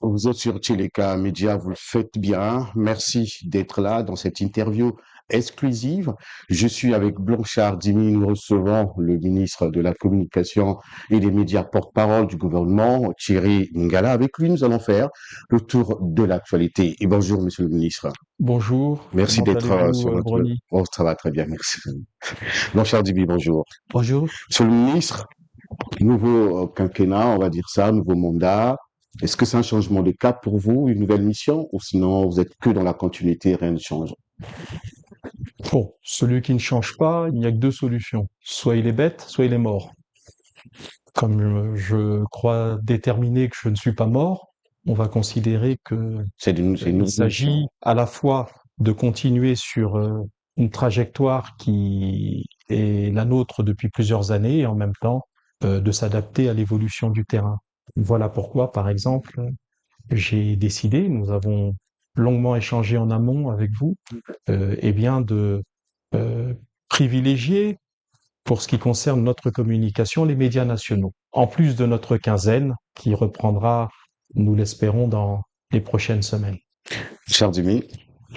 Vous êtes sur Téléka Média, vous le faites bien. Merci d'être là dans cette interview exclusive. Je suis avec Blanchard Dimi. Nous recevons le ministre de la Communication et des médias porte-parole du gouvernement, Thierry Ngala. Avec lui, nous allons faire le tour de l'actualité. Et bonjour, monsieur le ministre. Bonjour, Merci comment d'être allez-vous, sur notre... Brony? Oh, ça va très bien, merci. Blanchard Dimi, bonjour. Bonjour. Monsieur le ministre, nouveau quinquennat, on va dire ça, nouveau mandat. Est-ce que c'est un changement de cap pour vous, une nouvelle mission, ou sinon vous êtes que dans la continuité, rien ne change? Bon, celui qui ne change pas, il n'y a que deux solutions. Soit il est bête, soit il est mort. Comme je crois déterminer que je ne suis pas mort, on va considérer que C'est une il nouvelle s'agit mission. à la fois de continuer sur une trajectoire qui est la nôtre depuis plusieurs années et en même temps de s'adapter à l'évolution du terrain. Voilà pourquoi, par exemple, j'ai décidé, nous avons longuement échangé en amont avec vous, eh bien de euh, privilégier, pour ce qui concerne notre communication, les médias nationaux, en plus de notre quinzaine qui reprendra, nous l'espérons, dans les prochaines semaines. Cher Dimi,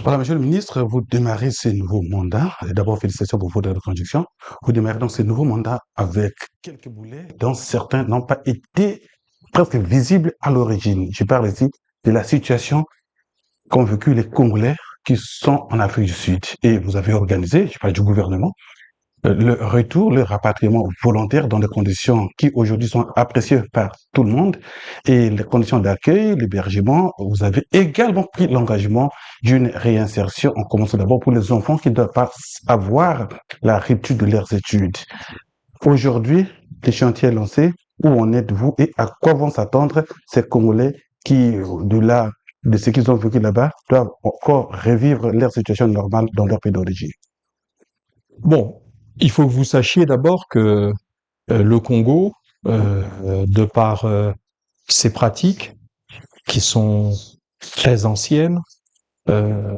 Voilà, Monsieur le ministre, vous démarrez ces nouveaux mandats. D'abord, félicitations pour votre reconduction. Vous démarrez donc ces nouveaux mandats avec quelques boulets dont certains n'ont pas été presque visibles à l'origine. Je parle ici de la situation qu'ont vécu les Congolais qui sont en Afrique du Sud. Et vous avez organisé, je parle du gouvernement, le retour, le rapatriement volontaire dans des conditions qui aujourd'hui sont appréciées par tout le monde et les conditions d'accueil, l'hébergement, vous avez également pris l'engagement d'une réinsertion en commençant d'abord pour les enfants qui ne doivent pas avoir la rupture de leurs études. Aujourd'hui, le chantier est lancé. Où en êtes-vous et à quoi vont s'attendre ces Congolais qui, au-delà de ce qu'ils ont vécu là-bas, doivent encore revivre leur situation normale dans leur pays d'origine? Bon, il faut que vous sachiez d'abord que le Congo, de par ses pratiques qui sont très anciennes, euh,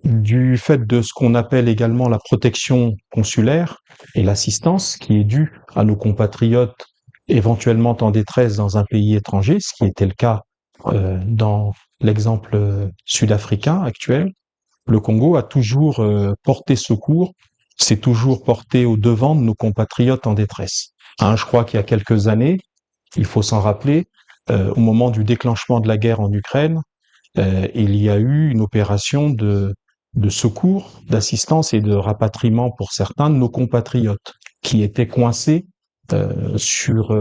du fait de ce qu'on appelle également la protection consulaire et l'assistance qui est due à nos compatriotes éventuellement en détresse dans un pays étranger, ce qui était le cas dans l'exemple sud-africain actuel. Le Congo a toujours porté secours, s'est toujours porté au devant de nos compatriotes en détresse. Hein, je crois qu'il y a quelques années, il faut s'en rappeler, au moment du déclenchement de la guerre en Ukraine, il y a eu une opération de secours, d'assistance et de rapatriement pour certains de nos compatriotes qui étaient coincés sur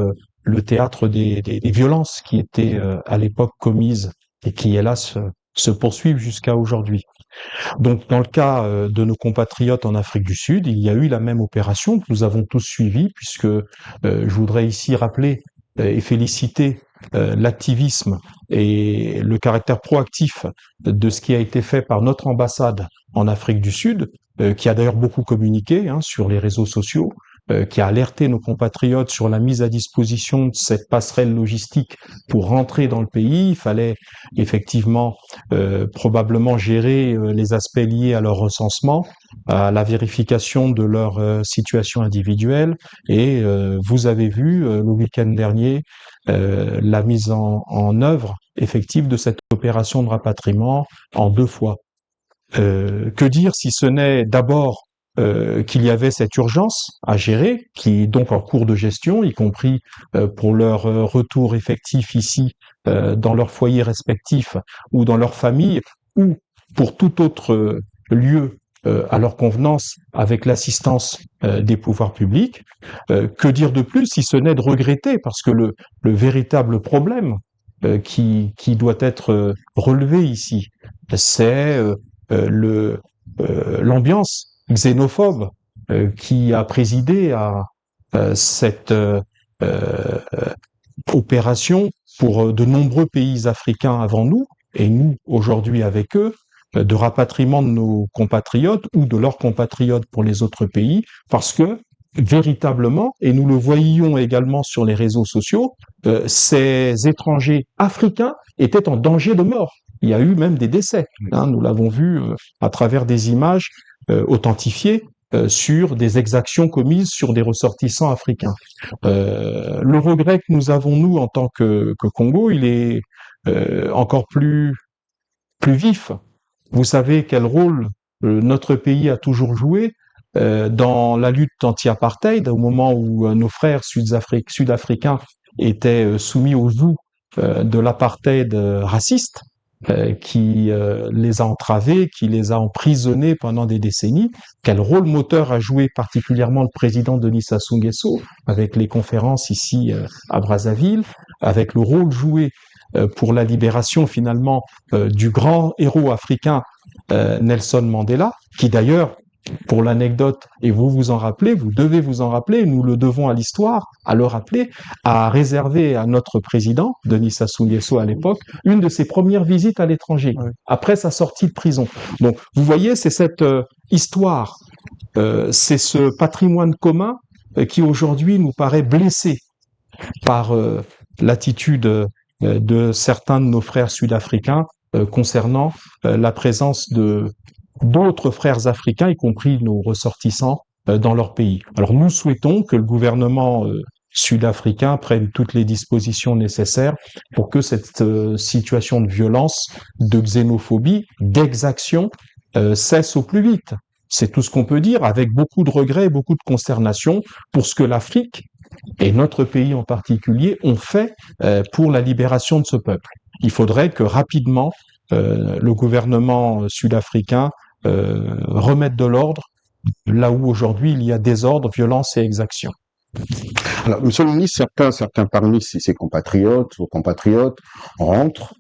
le théâtre des violences qui étaient à l'époque commises et qui, hélas, se poursuivent jusqu'à aujourd'hui. Donc, dans le cas de nos compatriotes en Afrique du Sud, il y a eu la même opération que nous avons tous suivie, puisque je voudrais ici rappeler et féliciter l'activisme et le caractère proactif de ce qui a été fait par notre ambassade en Afrique du Sud, qui a d'ailleurs beaucoup communiqué sur les réseaux sociaux, qui a alerté nos compatriotes sur la mise à disposition de cette passerelle logistique pour rentrer dans le pays. Il fallait effectivement probablement gérer les aspects liés à leur recensement, à la vérification de leur situation individuelle. Et vous avez vu le week-end dernier la mise en œuvre effective de cette opération de rapatriement en deux fois. Que dire si ce n'est d'abord qu'il y avait cette urgence à gérer, qui est donc en cours de gestion, y compris pour leur retour effectif ici dans leur foyer respectif ou dans leur famille, ou pour tout autre lieu à leur convenance avec l'assistance des pouvoirs publics. Que dire de plus si ce n'est de regretter, parce que le véritable problème qui doit être relevé ici, c'est le l'ambiance xénophobe qui a présidé à cette euh, opération pour de nombreux pays africains avant nous, et nous aujourd'hui avec eux, de rapatriement de nos compatriotes ou de leurs compatriotes pour les autres pays, parce que véritablement, et nous le voyions également sur les réseaux sociaux, ces étrangers africains étaient en danger de mort. Il y a eu même des décès. Hein, nous l'avons vu à travers des images authentifiées sur des exactions commises sur des ressortissants africains. Le regret que nous avons, nous, en tant que Congo, il est encore plus vif. Vous savez quel rôle notre pays a toujours joué dans la lutte anti-apartheid, au moment où nos frères sud-africains étaient soumis au joug de l'apartheid raciste, qui les a entravés, qui les a emprisonnés pendant des décennies. Quel rôle moteur a joué particulièrement le président Denis Sassou Nguesso avec les conférences ici à Brazzaville, avec le rôle joué pour la libération finalement du grand héros africain Nelson Mandela, qui d'ailleurs, pour l'anecdote, et vous vous en rappelez, vous devez vous en rappeler, nous le devons à l'histoire, à le rappeler, a réservé à notre président, Denis Sassou Nguesso à l'époque, une de ses premières visites à l'étranger, après sa sortie de prison. Donc, vous voyez, c'est cette histoire, c'est ce patrimoine commun qui aujourd'hui nous paraît blessé par l'attitude de certains de nos frères sud-africains concernant la présence de d'autres frères africains, y compris nos ressortissants, dans leur pays. Alors nous souhaitons que le gouvernement sud-africain prenne toutes les dispositions nécessaires pour que cette situation de violence, de xénophobie, d'exaction cesse au plus vite. C'est tout ce qu'on peut dire, avec beaucoup de regrets et beaucoup de consternation pour ce que l'Afrique, et notre pays en particulier, ont fait pour la libération de ce peuple. Il faudrait que rapidement le gouvernement sud-africain remette de l'ordre là où aujourd'hui il y a désordre, violence et exaction. Alors, Monsieur le ministre, certains parmi ses compatriotes, vos compatriotes, rentrent,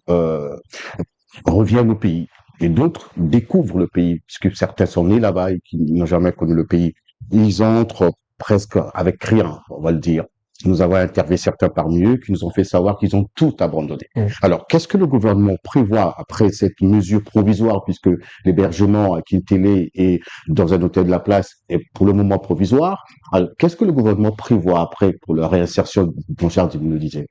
reviennent au pays, et d'autres découvrent le pays, puisque certains sont nés là-bas et qui n'ont jamais connu le pays. Ils entrent presque avec rien, on va le dire. Nous avons interviewé certains parmi eux qui nous ont fait savoir qu'ils ont tout abandonné. Alors, qu'est-ce que le gouvernement prévoit après cette mesure provisoire, puisque l'hébergement à Kintélé et dans un hôtel de la place est pour le moment provisoire? Alors, qu'est-ce que le gouvernement prévoit après pour la réinsertion, dont Charles vous le disait?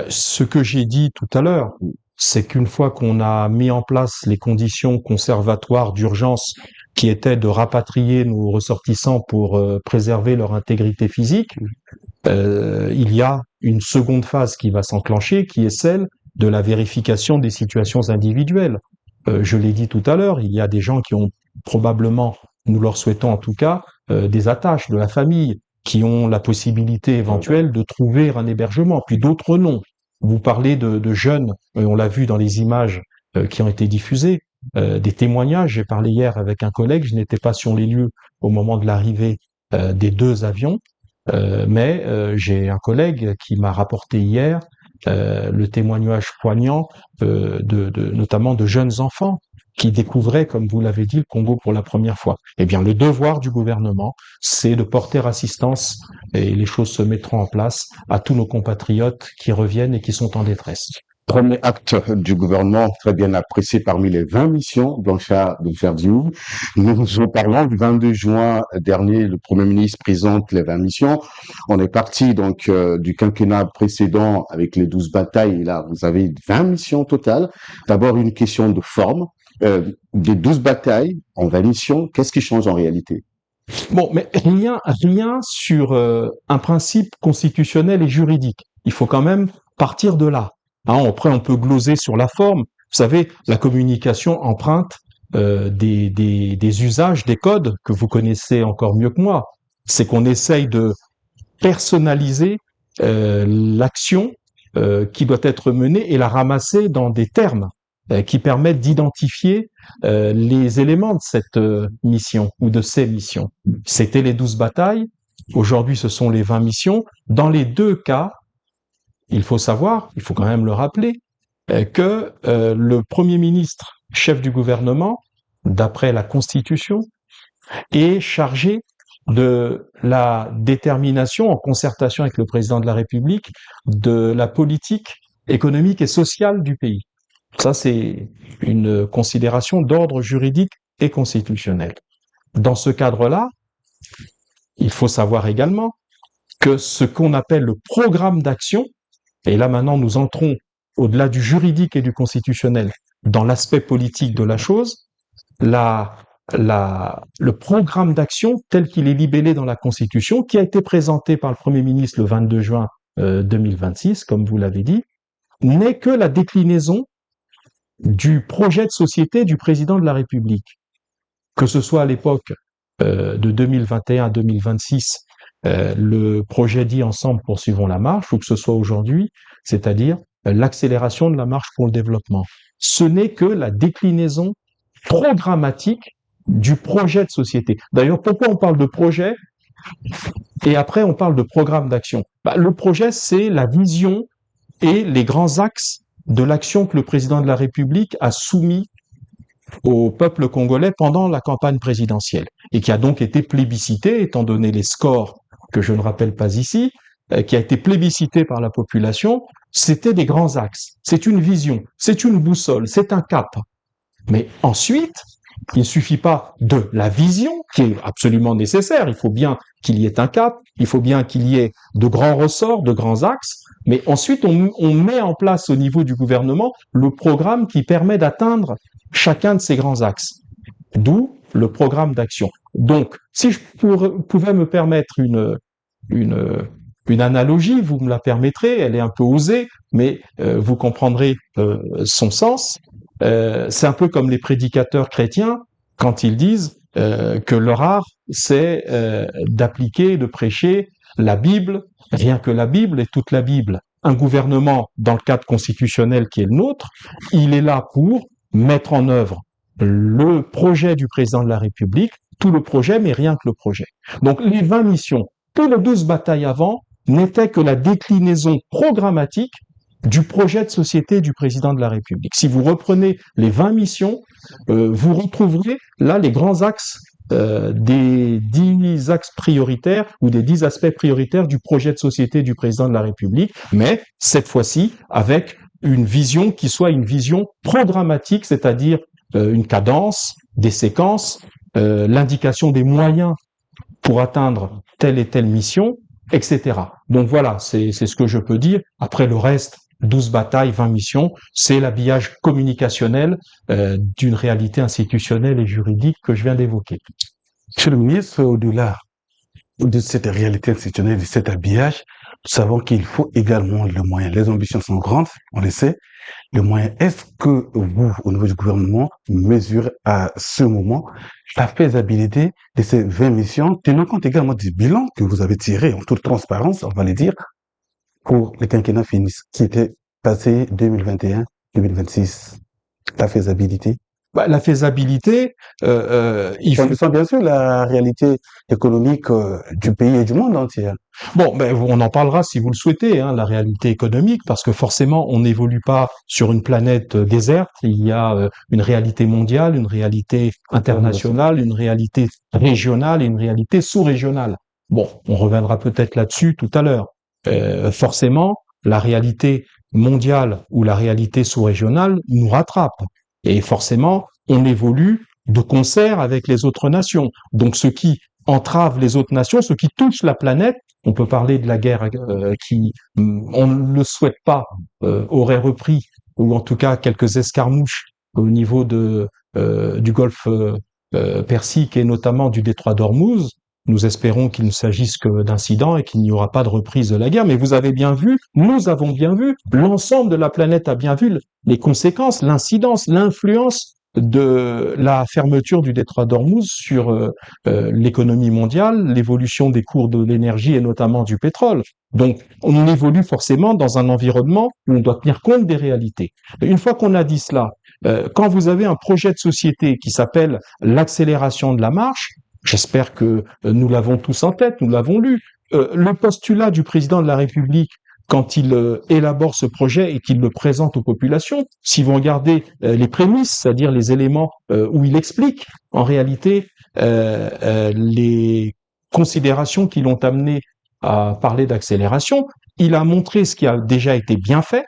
Ce que j'ai dit tout à l'heure, c'est qu'une fois qu'on a mis en place les conditions conservatoires d'urgence qui étaient de rapatrier nos ressortissants pour préserver leur intégrité physique, il y a une seconde phase qui va s'enclencher, qui est celle de la vérification des situations individuelles. Je l'ai dit tout à l'heure, il y a des gens qui ont probablement, nous leur souhaitons en tout cas, des attaches de la famille, qui ont la possibilité éventuelle de trouver un hébergement, puis d'autres non. Vous parlez de jeunes, et on l'a vu dans les images qui ont été diffusées, des témoignages. J'ai parlé hier avec un collègue, je n'étais pas sur les lieux au moment de l'arrivée des deux avions, mais j'ai un collègue qui m'a rapporté hier le témoignage poignant notamment de jeunes enfants qui découvraient, comme vous l'avez dit, le Congo pour la première fois. Eh bien, le devoir du gouvernement, c'est de porter assistance, et les choses se mettront en place, à tous nos compatriotes qui reviennent et qui sont en détresse. Premier acte du gouvernement, très bien apprécié parmi les 20 missions, Blanchard Diouf. Nous en parlons du 22 juin dernier, le Premier ministre présente les 20 missions. On est parti donc du quinquennat précédent avec les 12 batailles. Et là, vous avez 20 missions totales. D'abord, une question de forme. Des 12 batailles en 20 missions, qu'est-ce qui change en réalité? Bon, mais rien sur un principe constitutionnel et juridique. Il faut quand même partir de là. Après, on peut gloser sur la forme. Vous savez, la communication emprunte des usages, des codes que vous connaissez encore mieux que moi. C'est qu'on essaye de personnaliser l'action qui doit être menée et la ramasser dans des termes qui permettent d'identifier les éléments de cette mission ou de ces missions. C'était les 12 batailles. Aujourd'hui, ce sont les 20 missions. Dans les deux cas, il faut savoir, il faut quand même le rappeler, que le Premier ministre, chef du gouvernement, d'après la Constitution, est chargé de la détermination, en concertation avec le président de la République, de la politique économique et sociale du pays. Ça, c'est une considération d'ordre juridique et constitutionnel. Dans ce cadre-là, il faut savoir également que ce qu'on appelle le programme d'action, et là maintenant nous entrons au-delà du juridique et du constitutionnel, dans l'aspect politique de la chose, la le programme d'action tel qu'il est libellé dans la Constitution, qui a été présenté par le Premier ministre le 22 juin 2026, comme vous l'avez dit, n'est que la déclinaison du projet de société du président de la République. Que ce soit à l'époque de 2021 à 2026, le projet dit Ensemble poursuivons la marche, ou que ce soit aujourd'hui, c'est-à-dire l'accélération de la marche pour le développement. Ce n'est que la déclinaison programmatique du projet de société. D'ailleurs, pourquoi on parle de projet et après on parle de programme d'action? Le projet, c'est la vision et les grands axes de l'action que le président de la République a soumis au peuple congolais pendant la campagne présidentielle et qui a donc été plébiscité, étant donné les scores que je ne rappelle pas ici, qui a été plébiscité par la population. C'était des grands axes, c'est une vision, c'est une boussole, c'est un cap. Mais ensuite, il ne suffit pas de la vision, qui est absolument nécessaire, il faut bien qu'il y ait un cap, il faut bien qu'il y ait de grands ressorts, de grands axes, mais ensuite on met en place au niveau du gouvernement le programme qui permet d'atteindre chacun de ces grands axes, d'où le programme d'action. Donc, si je pouvais me permettre une analogie, vous me la permettrez, elle est un peu osée, mais vous comprendrez son sens. C'est un peu comme les prédicateurs chrétiens quand ils disent que leur art, c'est d'appliquer, de prêcher la Bible, rien que la Bible et toute la Bible. Un gouvernement, dans le cadre constitutionnel qui est le nôtre, il est là pour mettre en œuvre le projet du président de la République, tout le projet, mais rien que le projet. Donc les 20 missions, tous les 12 batailles avant, n'étaient que la déclinaison programmatique du projet de société du président de la République. Si vous reprenez les 20 missions, vous retrouverez là les grands axes des 10 axes prioritaires ou des 10 aspects prioritaires du projet de société du président de la République, mais cette fois-ci avec une vision qui soit une vision programmatique, c'est-à-dire une cadence, des séquences, l'indication des moyens pour atteindre telle et telle mission, etc. Donc voilà, c'est ce que je peux dire. Après le reste, 12 batailles, 20 missions, c'est l'habillage communicationnel d'une réalité institutionnelle et juridique que je viens d'évoquer. Monsieur le ministre, au-delà de cette réalité institutionnelle, de cet habillage, nous savons qu'il faut également le moyen. Les ambitions sont grandes, on le sait. Le moyen, est-ce que vous, au niveau du gouvernement, mesurez à ce moment la faisabilité de ces 20 missions, tenant compte également du bilan que vous avez tiré en toute transparence, on va le dire, pour le quinquennat qui était passé 2021-2026? La faisabilité? La faisabilité, il faut... Condition bien sûr la réalité économique du pays et du monde entier. Bon, on en parlera si vous le souhaitez, hein, la réalité économique, parce que forcément, on n'évolue pas sur une planète déserte. Il y a une réalité mondiale, une réalité internationale, une réalité régionale et une réalité sous-régionale. Bon, on reviendra peut-être là-dessus tout à l'heure. Forcément, la réalité mondiale ou la réalité sous-régionale nous rattrape. Et forcément, on évolue de concert avec les autres nations. Donc, ce qui entrave les autres nations, ce qui touche la planète, on peut parler de la guerre qui, on ne le souhaite pas, aurait repris, ou en tout cas quelques escarmouches au niveau du golfe Persique et notamment du détroit d'Ormuz. Nous espérons qu'il ne s'agisse que d'incidents et qu'il n'y aura pas de reprise de la guerre. Mais vous avez bien vu, nous avons bien vu, l'ensemble de la planète a bien vu les conséquences, l'incidence, l'influence de la fermeture du détroit d'Ormuz sur l'économie mondiale, l'évolution des cours de l'énergie et notamment du pétrole. Donc, on évolue forcément dans un environnement où on doit tenir compte des réalités. Une fois qu'on a dit cela, quand vous avez un projet de société qui s'appelle l'accélération de la marche, j'espère que nous l'avons tous en tête, nous l'avons lu, le postulat du président de la République quand il élabore ce projet et qu'il le présente aux populations, si vous regardez les prémices, c'est-à-dire les éléments où il explique en réalité les considérations qui l'ont amené à parler d'accélération, il a montré ce qui a déjà été bien fait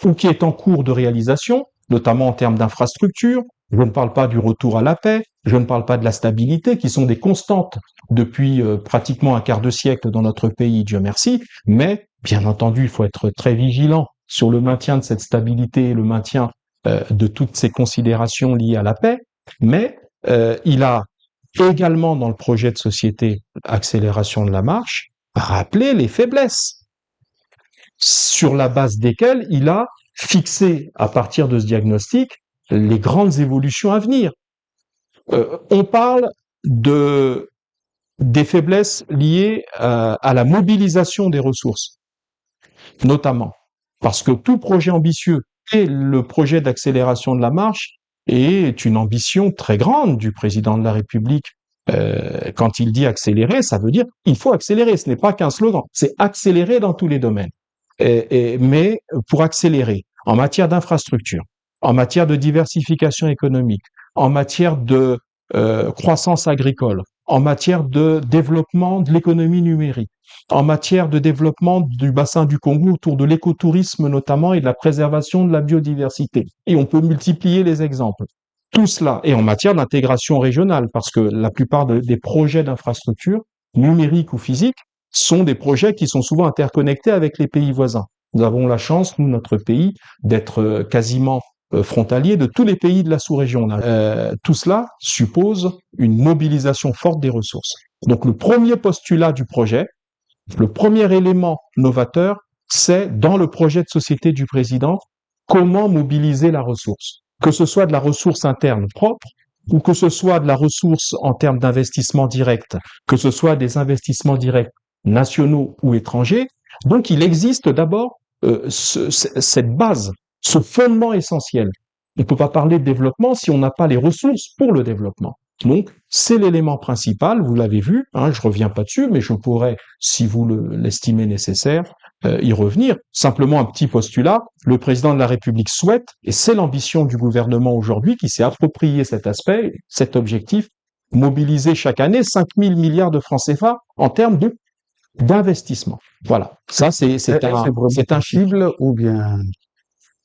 ou qui est en cours de réalisation, notamment en termes d'infrastructures. Je ne parle pas du retour à la paix, je ne parle pas de la stabilité, qui sont des constantes depuis pratiquement un quart de siècle dans notre pays, Dieu merci, mais bien entendu, il faut être très vigilant sur le maintien de cette stabilité et le maintien de toutes ces considérations liées à la paix, mais il a également dans le projet de société accélération de la marche rappelé les faiblesses sur la base desquelles il a fixé à partir de ce diagnostic les grandes évolutions à venir. On parle des faiblesses liées à la mobilisation des ressources, notamment parce que tout projet ambitieux et le projet d'accélération de la marche est une ambition très grande du président de la République. Quand il dit accélérer, ça veut dire il faut accélérer. Ce n'est pas qu'un slogan, c'est accélérer dans tous les domaines. Mais pour accélérer en matière d'infrastructure, en matière de diversification économique, en matière de croissance agricole, en matière de développement de l'économie numérique, en matière de développement du bassin du Congo autour de l'écotourisme notamment et de la préservation de la biodiversité. Et on peut multiplier les exemples. Tout cela, et en matière d'intégration régionale, parce que la plupart des projets d'infrastructure, numériques ou physiques, sont des projets qui sont souvent interconnectés avec les pays voisins. Nous avons la chance, nous, notre pays, d'être quasiment frontalier de tous les pays de la sous-région. Tout cela suppose une mobilisation forte des ressources. Donc le premier postulat du projet, le premier élément novateur, c'est dans le projet de société du président, comment mobiliser la ressource. Que ce soit de la ressource interne propre, ou que ce soit de la ressource en termes d'investissement direct, que ce soit des investissements directs nationaux ou étrangers. Donc il existe d'abord cette base, ce fondement essentiel. On ne peut pas parler de développement si on n'a pas les ressources pour le développement. Donc, c'est l'élément principal, vous l'avez vu, je reviens pas dessus, mais je pourrais, si vous l'estimez nécessaire, y revenir. Simplement un petit postulat, le président de la République souhaite, et c'est l'ambition du gouvernement aujourd'hui qui s'est approprié cet aspect, cet objectif, mobiliser chaque année 5 000 milliards de francs CFA en termes d'investissement. Voilà. Ça, c'est un chiffre ou bien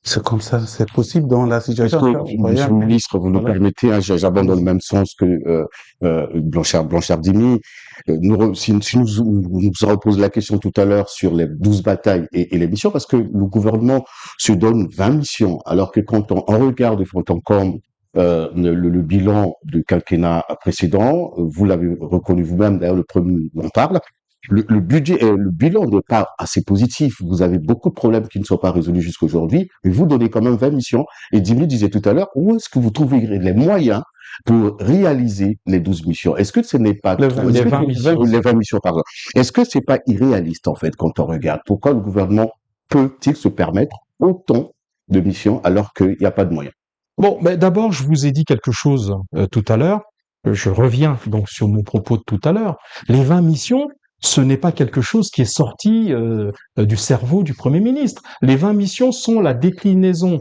c'est comme ça, c'est possible dans la situation. Monsieur le ministre, vous nous permettez, j'abonde dans le même sens que Blanchard Dimi. Si nous repose la question tout à l'heure sur les 12 batailles et les missions, parce que le gouvernement se donne 20 missions, alors que quand on regarde de fond en comble le bilan du quinquennat précédent, vous l'avez reconnu vous-même, d'ailleurs le premier en parle, le budget et le bilan n'est pas assez positif. Vous avez beaucoup de problèmes qui ne sont pas résolus jusqu'à aujourd'hui, mais vous donnez quand même 20 missions. Et Dimi disait tout à l'heure, où est-ce que vous trouvez les moyens pour réaliser les 12 missions? Est-ce que ce n'est pas les 20 missions, pardon. Est-ce que c'est pas irréaliste, en fait, quand on regarde? Pourquoi le gouvernement peut-il se permettre autant de missions alors qu'il n'y a pas de moyens? Bon, mais d'abord, je vous ai dit quelque chose tout à l'heure. Je reviens donc sur mon propos de tout à l'heure. Les 20 missions, ce n'est pas quelque chose qui est sorti du cerveau du Premier ministre. Les 20 missions sont la déclinaison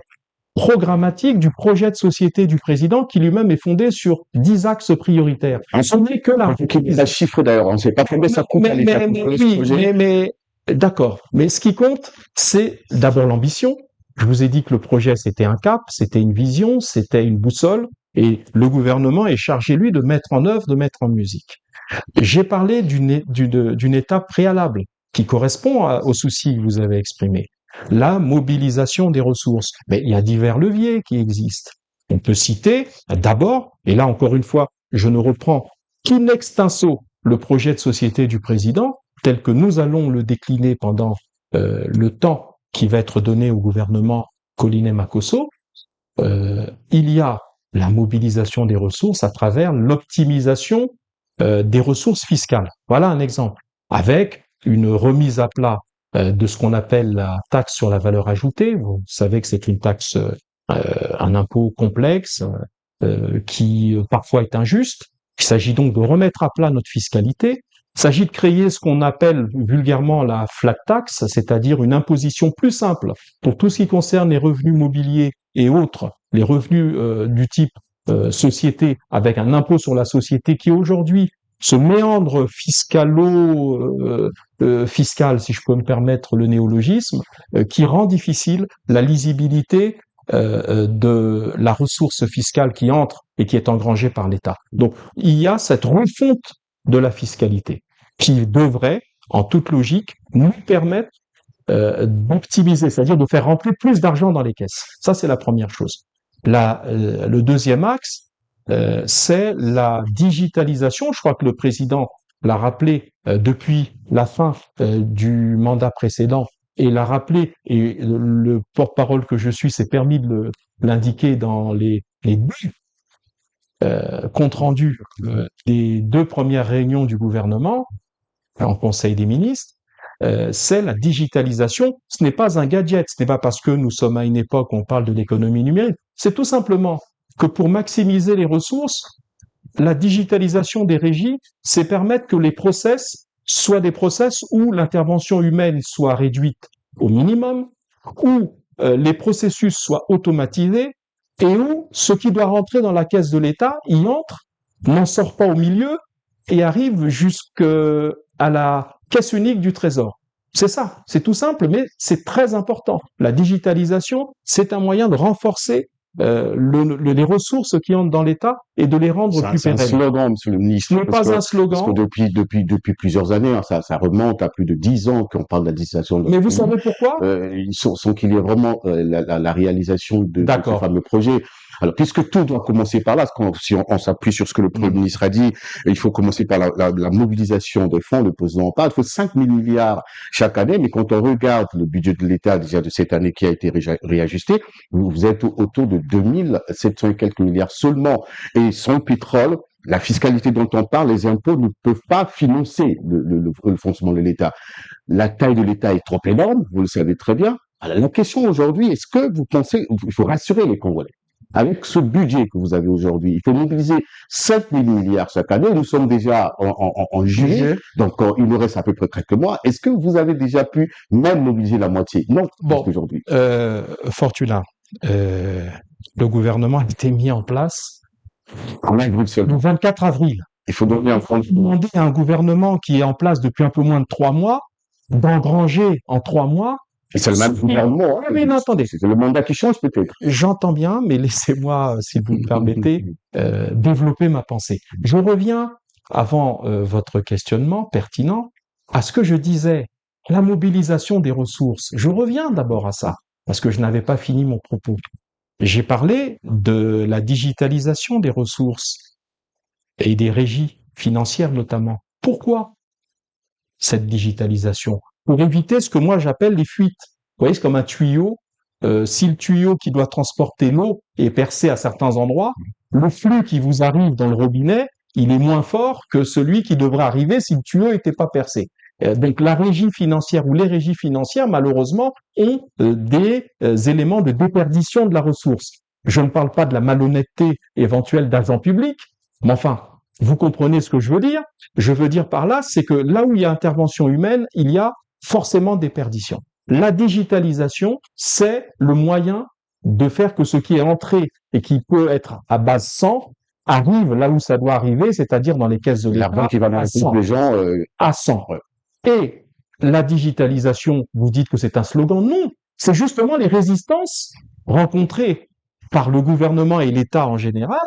programmatique du projet de société du président qui lui-même est fondé sur 10 axes prioritaires. Ce n'est que la chiffre d'ailleurs, on ne sait pas combien ça coûte à l'État. Mais d'accord. Mais ce qui compte, c'est d'abord l'ambition. Je vous ai dit que le projet, c'était un cap, c'était une vision, c'était une boussole, et le gouvernement est chargé, lui, de mettre en œuvre, de mettre en musique. J'ai parlé d'une étape préalable qui correspond aux soucis que vous avez exprimés. La mobilisation des ressources. Mais il y a divers leviers qui existent. On peut citer d'abord, et là encore une fois, je ne reprends qu'in extenso le projet de société du président, tel que nous allons le décliner pendant le temps qui va être donné au gouvernement Collinet-Macosso. Il y a la mobilisation des ressources à travers l'optimisation des ressources fiscales. Voilà un exemple. Avec une remise à plat de ce qu'on appelle la taxe sur la valeur ajoutée. Vous savez que c'est une taxe, un impôt complexe qui parfois est injuste. Il s'agit donc de remettre à plat notre fiscalité. Il s'agit de créer ce qu'on appelle vulgairement la flat tax, c'est-à-dire une imposition plus simple pour tout ce qui concerne les revenus mobiliers et autres, les revenus du type société, avec un impôt sur la société qui aujourd'hui ce méandre fiscal, si je peux me permettre le néologisme, qui rend difficile la lisibilité de la ressource fiscale qui entre et qui est engrangée par l'État. Donc, il y a cette refonte de la fiscalité qui devrait, en toute logique, nous permettre d'optimiser, c'est-à-dire de faire rentrer plus d'argent dans les caisses. Ça, c'est la première chose. Le deuxième axe, c'est la digitalisation. Je crois que le président l'a rappelé depuis la fin du mandat précédent et l'a rappelé, et le porte-parole que je suis s'est permis de l'indiquer dans les comptes rendus des 2 premières réunions du gouvernement en Conseil des ministres. C'est la digitalisation. Ce n'est pas un gadget, ce n'est pas parce que nous sommes à une époque où on parle de l'économie numérique. C'est tout simplement que pour maximiser les ressources, la digitalisation des régies, c'est permettre que les process soient des process où l'intervention humaine soit réduite au minimum, où les processus soient automatisés et où ce qui doit rentrer dans la caisse de l'État y entre, n'en sort pas au milieu et arrive jusqu'à la caisse unique du Trésor. C'est ça, c'est tout simple, mais c'est très important. La digitalisation, c'est un moyen de renforcer les ressources qui entrent dans l'État et de les rendre plus pérennes. C'est un slogan, monsieur le ministre. Ce n'est pas un slogan. Parce que depuis plusieurs années, ça remonte à plus de 10 ans qu'on parle de la digitalisation. Mais vous savez pourquoi? Sans qu'il y ait vraiment la réalisation de ce fameux projet. Alors, puisque tout doit commencer par là, si on s'appuie sur ce que le Premier ministre a dit, il faut commencer par la mobilisation de fonds, le président en parle, il faut 5 000 milliards chaque année, mais quand on regarde le budget de l'État déjà de cette année qui a été réajusté, vous êtes autour de 2700 et quelques milliards seulement. Et sans le pétrole, la fiscalité dont on parle, les impôts ne peuvent pas financer le fonctionnement de l'État. La taille de l'État est trop énorme, vous le savez très bien. Alors, la question aujourd'hui, est-ce que vous pensez, il faut rassurer les Congolais. Avec ce budget que vous avez aujourd'hui, il faut mobiliser 5 000 milliards chaque année. Nous sommes déjà en juillet, donc il nous reste à peu près quelques mois. Est-ce que vous avez déjà pu même mobiliser la moitié? Non, aujourd'hui. Fortuna, le gouvernement a été mis en place le 24 avril. Il faut donner un fonds. Demander à un gouvernement qui est en place depuis un peu moins de 3 mois d'engranger en 3 mois. Et c'est le même gouvernement. Mais non, attendez. C'est le mandat qui change peut-être. J'entends bien, mais laissez-moi, si vous me permettez, développer ma pensée. Je reviens, avant votre questionnement pertinent, à ce que je disais, la mobilisation des ressources. Je reviens d'abord à ça, parce que je n'avais pas fini mon propos. J'ai parlé de la digitalisation des ressources et des régies financières notamment. Pourquoi cette digitalisation? Pour éviter ce que moi j'appelle les fuites. Vous voyez, c'est comme un tuyau. Si le tuyau qui doit transporter l'eau est percé à certains endroits, le flux qui vous arrive dans le robinet, il est moins fort que celui qui devrait arriver si le tuyau n'était pas percé. Donc la régie financière ou les régies financières, malheureusement, ont des éléments de déperdition de la ressource. Je ne parle pas de la malhonnêteté éventuelle d'agents publics, mais enfin, vous comprenez ce que je veux dire? Je veux dire par là, c'est que là où il y a intervention humaine, il y a forcément déperdition. La digitalisation, c'est le moyen de faire que ce qui est entré et qui peut être à base 100 arrive là où ça doit arriver, c'est-à-dire dans les caisses de l'État. L'argent qui va dans les gens à 100. Et la digitalisation, vous dites que c'est un slogan? Non, c'est justement les résistances rencontrées par le gouvernement et l'État en général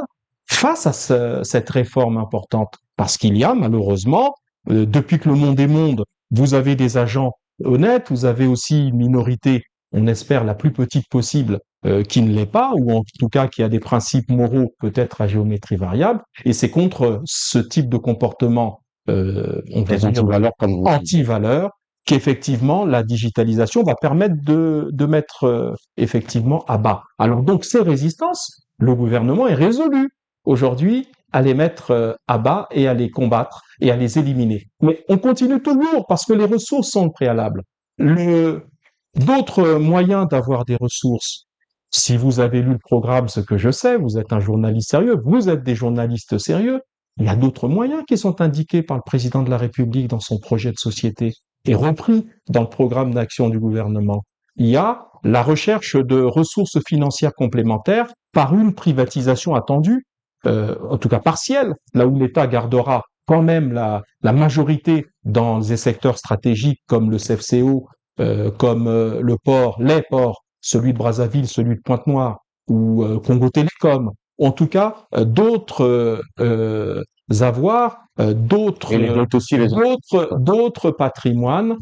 face à cette réforme importante. Parce qu'il y a malheureusement, depuis que le monde est monde, vous avez des agents honnêtes, vous avez aussi une minorité, on espère la plus petite possible, qui ne l'est pas, ou en tout cas qui a des principes moraux peut-être à géométrie variable, et c'est contre ce type de comportement on va dire anti-valeurs qu'effectivement la digitalisation va permettre de mettre effectivement à bas. Alors donc ces résistances, le gouvernement est résolu aujourd'hui à les mettre à bas et à les combattre et à les éliminer. Mais on continue toujours parce que les ressources sont le préalable. D'autres moyens d'avoir des ressources, si vous avez lu le programme, ce que je sais, vous êtes un journaliste sérieux, vous êtes des journalistes sérieux, il y a d'autres moyens qui sont indiqués par le président de la République dans son projet de société et repris dans le programme d'action du gouvernement. Il y a la recherche de ressources financières complémentaires par une privatisation attendue, en tout cas partielle, là où l'État gardera quand même la majorité dans des secteurs stratégiques comme le CFCO, comme le port, les ports, celui de Brazzaville, celui de Pointe-Noire ou Congo Télécom, en tout cas d'autres avoirs, d'autres patrimoines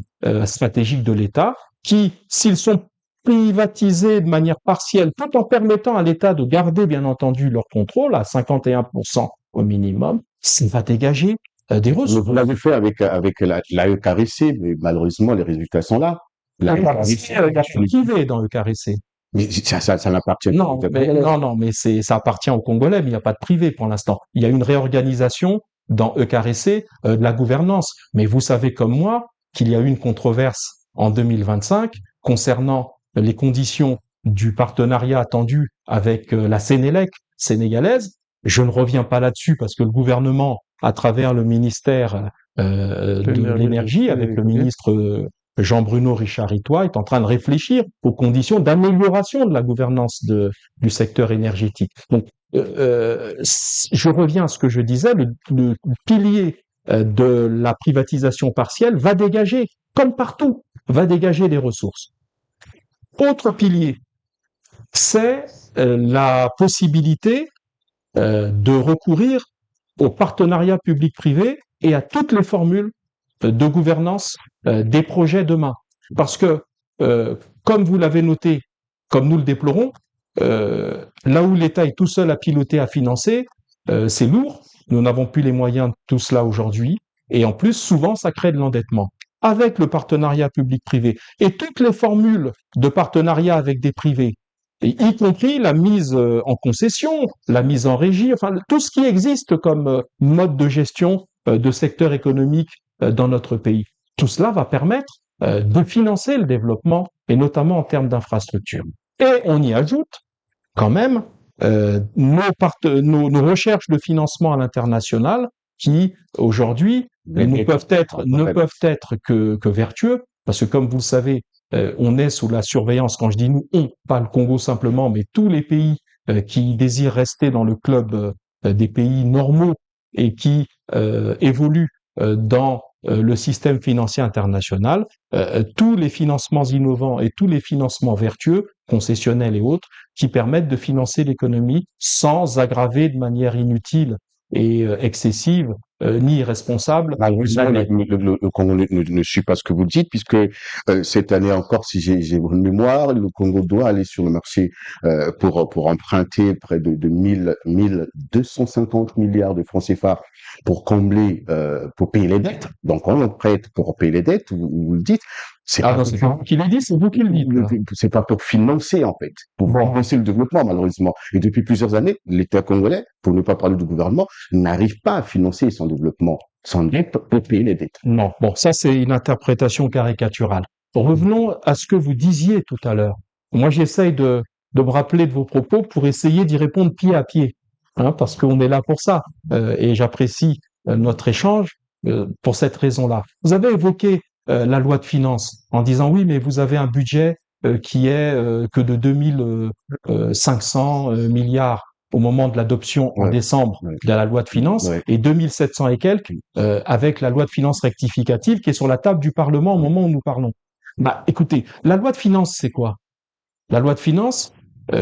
stratégiques de l'État qui, s'ils sont privatiser de manière partielle, tout en permettant à l'État de garder, bien entendu, leur contrôle à 51% au minimum, ça va dégager des ressources. Vous l'avez fait avec la EKRC, mais malheureusement, les résultats sont là. Il y a privé dans le KRC. Mais ça n'appartient Non, pas. mais ça appartient aux Congolais, mais il n'y a pas de privé pour l'instant. Il y a une réorganisation dans EKRC de la gouvernance. Mais vous savez comme moi qu'il y a eu une controverse en 2025 concernant les conditions du partenariat attendu avec la Sénélec sénégalaise. Je ne reviens pas là-dessus parce que le gouvernement, à travers le ministère de l'énergie, avec le ministre Jean-Bruno Richard-Itoy, est en train de réfléchir aux conditions d'amélioration de la gouvernance du secteur énergétique. Donc, je reviens à ce que je disais, le pilier de la privatisation partielle va dégager, comme partout, va dégager des ressources. Autre pilier, c'est la possibilité de recourir au partenariat public-privé et à toutes les formules de gouvernance des projets demain. Parce que, comme vous l'avez noté, comme nous le déplorons, là où l'État est tout seul à piloter, à financer, c'est lourd. Nous n'avons plus les moyens de tout cela aujourd'hui. Et en plus, souvent, ça crée de l'endettement. Avec le partenariat public-privé et toutes les formules de partenariat avec des privés, et y compris la mise en concession, la mise en régie, enfin tout ce qui existe comme mode de gestion de secteur économique dans notre pays. Tout cela va permettre de financer le développement, et notamment en termes d'infrastructures. Et on y ajoute quand même nos recherches de financement à l'international qui, aujourd'hui, ne peuvent être que vertueux, parce que comme vous le savez, on est sous la surveillance, quand je dis nous, on, pas le Congo simplement, mais tous les pays qui désirent rester dans le club des pays normaux et qui évoluent dans le système financier international, tous les financements innovants et tous les financements vertueux, concessionnels et autres, qui permettent de financer l'économie sans aggraver de manière inutile et excessive ni irresponsable. Malheureusement, le Congo ne suit pas ce que vous dites, puisque cette année encore, si j'ai bonne mémoire, le Congo doit aller sur le marché pour emprunter près de 1250 milliards de francs CFA pour combler, pour payer les dettes. Donc, on prête pour payer les dettes, vous le dites. C'est pas vous qui le dites, c'est vous qui le dites. C'est pas pour financer, en fait, pour financer le développement, malheureusement. Et depuis plusieurs années, l'État congolais, pour ne pas parler du gouvernement, n'arrive pas à financer son développement, son dette pour payer les dettes. Non, bon, ça c'est une interprétation caricaturale. Revenons à ce que vous disiez tout à l'heure. Moi, j'essaye de me rappeler de vos propos pour essayer d'y répondre pied à pied, hein, parce qu'on est là pour ça. Et j'apprécie notre échange pour cette raison-là. Vous avez évoqué la loi de finances en disant oui, mais vous avez un budget qui est que de 2500 milliards au moment de l'adoption en décembre de la loi de finances et 2700 et quelques avec la loi de finances rectificative qui est sur la table du Parlement au moment où nous parlons. Bah, écoutez, la loi de finances, c'est quoi? La loi de finances,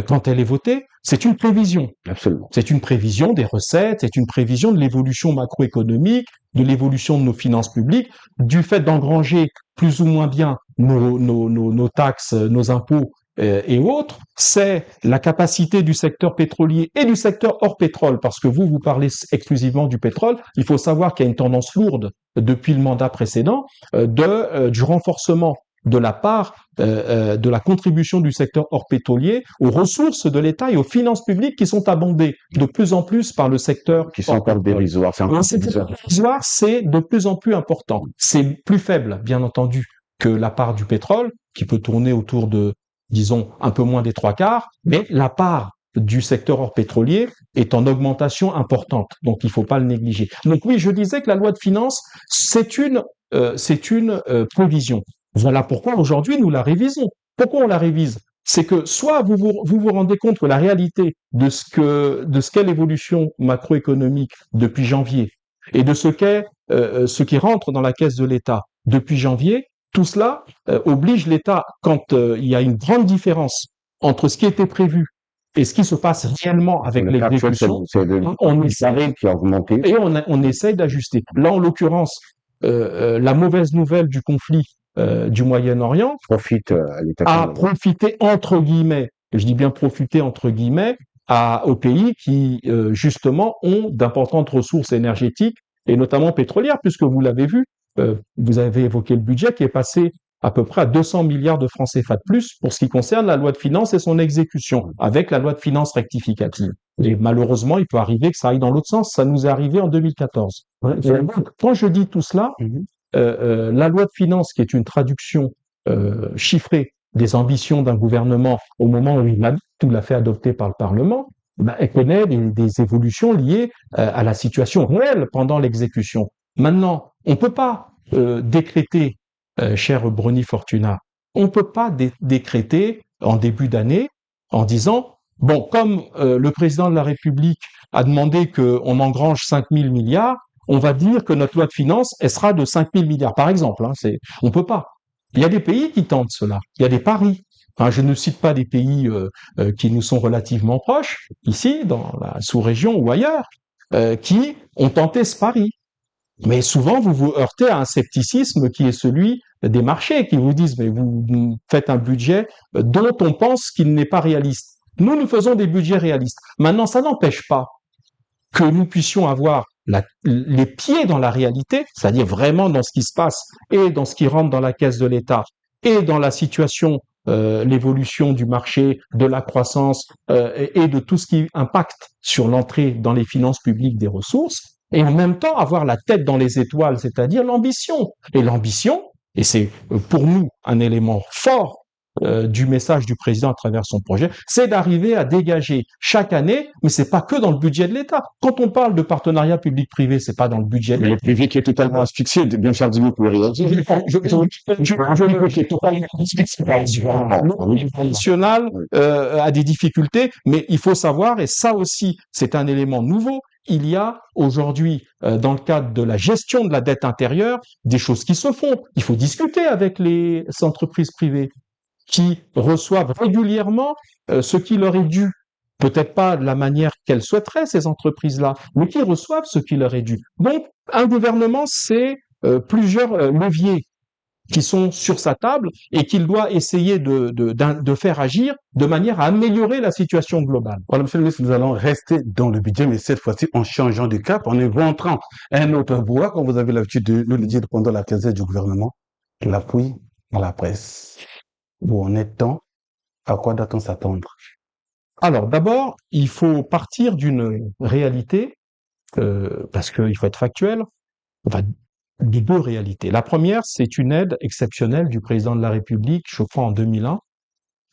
quand elle est votée, c'est une prévision. Absolument. C'est une prévision des recettes, c'est une prévision de l'évolution macroéconomique, de l'évolution de nos finances publiques, du fait d'engranger plus ou moins bien nos taxes, nos impôts et autres. C'est la capacité du secteur pétrolier et du secteur hors pétrole, parce que vous parlez exclusivement du pétrole. Il faut savoir qu'il y a une tendance lourde depuis le mandat précédent du renforcement de la part de la contribution du secteur hors pétrolier aux ressources de l'État et aux finances publiques qui sont abondées de plus en plus par le secteur qui sont encore dérisoires. C'est dérisoire, c'est de plus en plus important. C'est plus faible, bien entendu, que la part du pétrole, qui peut tourner autour de, disons, un peu moins des 3/4, mais la part du secteur hors pétrolier est en augmentation importante. Donc, il ne faut pas le négliger. Donc oui, je disais que la loi de finances, c'est une provision. Voilà pourquoi aujourd'hui nous la révisons. Pourquoi on la révise? C'est que soit vous vous rendez compte que la réalité de ce qu'est l'évolution macroéconomique depuis janvier et de ce qui rentre dans la caisse de l'État depuis janvier, tout cela oblige l'État, quand il y a une grande différence entre ce qui était prévu et ce qui se passe réellement avec l'exécution, on essaye d'ajuster. Là, en l'occurrence, la mauvaise nouvelle du conflit du Moyen-Orient Profite à l'État a congolais. profité entre guillemets, je dis bien profiter entre guillemets, aux pays qui justement ont d'importantes ressources énergétiques et notamment pétrolières, puisque vous l'avez vu, vous avez évoqué le budget qui est passé à peu près à 200 milliards de francs CFA de plus pour ce qui concerne la loi de finances et son exécution, avec la loi de finances rectificative. Et malheureusement, il peut arriver que ça aille dans l'autre sens. Ça nous est arrivé en 2014. Quand je dis tout cela, la loi de finances, qui est une traduction chiffrée des ambitions d'un gouvernement au moment où il a tout l'a fait adopter par le Parlement, elle connaît des évolutions liées à la situation réelle pendant l'exécution. Maintenant, on ne peut pas décréter, cher Bruni Fortuna, on ne peut pas décréter en début d'année en disant, bon, comme le président de la République a demandé qu'on engrange 5 000 milliards, on va dire que notre loi de finances, elle sera de 5 000 milliards, par exemple. On peut pas. Il y a des pays qui tentent cela. Il y a des paris. Je ne cite pas des pays qui nous sont relativement proches, ici, dans la sous-région ou ailleurs, qui ont tenté ce pari. Mais souvent, vous vous heurtez à un scepticisme qui est celui des marchés, qui vous disent, mais vous faites un budget dont on pense qu'il n'est pas réaliste. Nous faisons des budgets réalistes. Maintenant, ça n'empêche pas que nous puissions avoir les pieds dans la réalité, c'est-à-dire vraiment dans ce qui se passe et dans ce qui rentre dans la caisse de l'État et dans la situation, l'évolution du marché, de la croissance et de tout ce qui impacte sur l'entrée dans les finances publiques des ressources, et en même temps avoir la tête dans les étoiles, c'est-à-dire l'ambition. Et l'ambition, et c'est pour nous un élément fort du message du président à travers son projet, c'est d'arriver à dégager chaque année, mais c'est pas que dans le budget de l'État. Quand on parle de partenariat public-privé, c'est pas dans le budget de Mais le l'État. privé qui est totalement asphyxié, bien cher Dimi, pour réagir. National a des difficultés, mais il faut savoir, et ça aussi, c'est un élément nouveau, il y a aujourd'hui, dans le cadre de la gestion de la dette intérieure, des choses qui se font. Il faut discuter avec les entreprises privées qui reçoivent régulièrement ce qui leur est dû. Peut-être pas de la manière qu'elles souhaiteraient, ces entreprises-là, mais qui reçoivent ce qui leur est dû. Donc, un gouvernement, c'est plusieurs leviers qui sont sur sa table et qu'il doit essayer de faire agir de manière à améliorer la situation globale. Voilà, monsieur le ministre, nous allons rester dans le budget, mais cette fois-ci en changeant de cap, en éventrant un autre voie, comme vous avez l'habitude de nous le dire pendant la quinzaine du gouvernement, l'appui à la presse. Où en est-on? À quoi doit-on s'attendre? Alors, d'abord, il faut partir d'une réalité, parce qu'il faut être factuel, enfin, de deux réalités. La première, c'est une aide exceptionnelle du président de la République, je crois en 2001.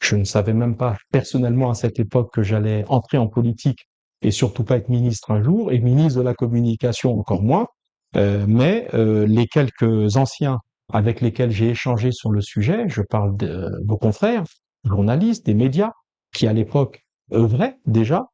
Je ne savais même pas personnellement à cette époque que j'allais entrer en politique et surtout pas être ministre un jour, et ministre de la communication encore moins. Mais les quelques anciens avec lesquels j'ai échangé sur le sujet, je parle de vos confrères, journalistes, des médias, qui à l'époque œuvraient déjà,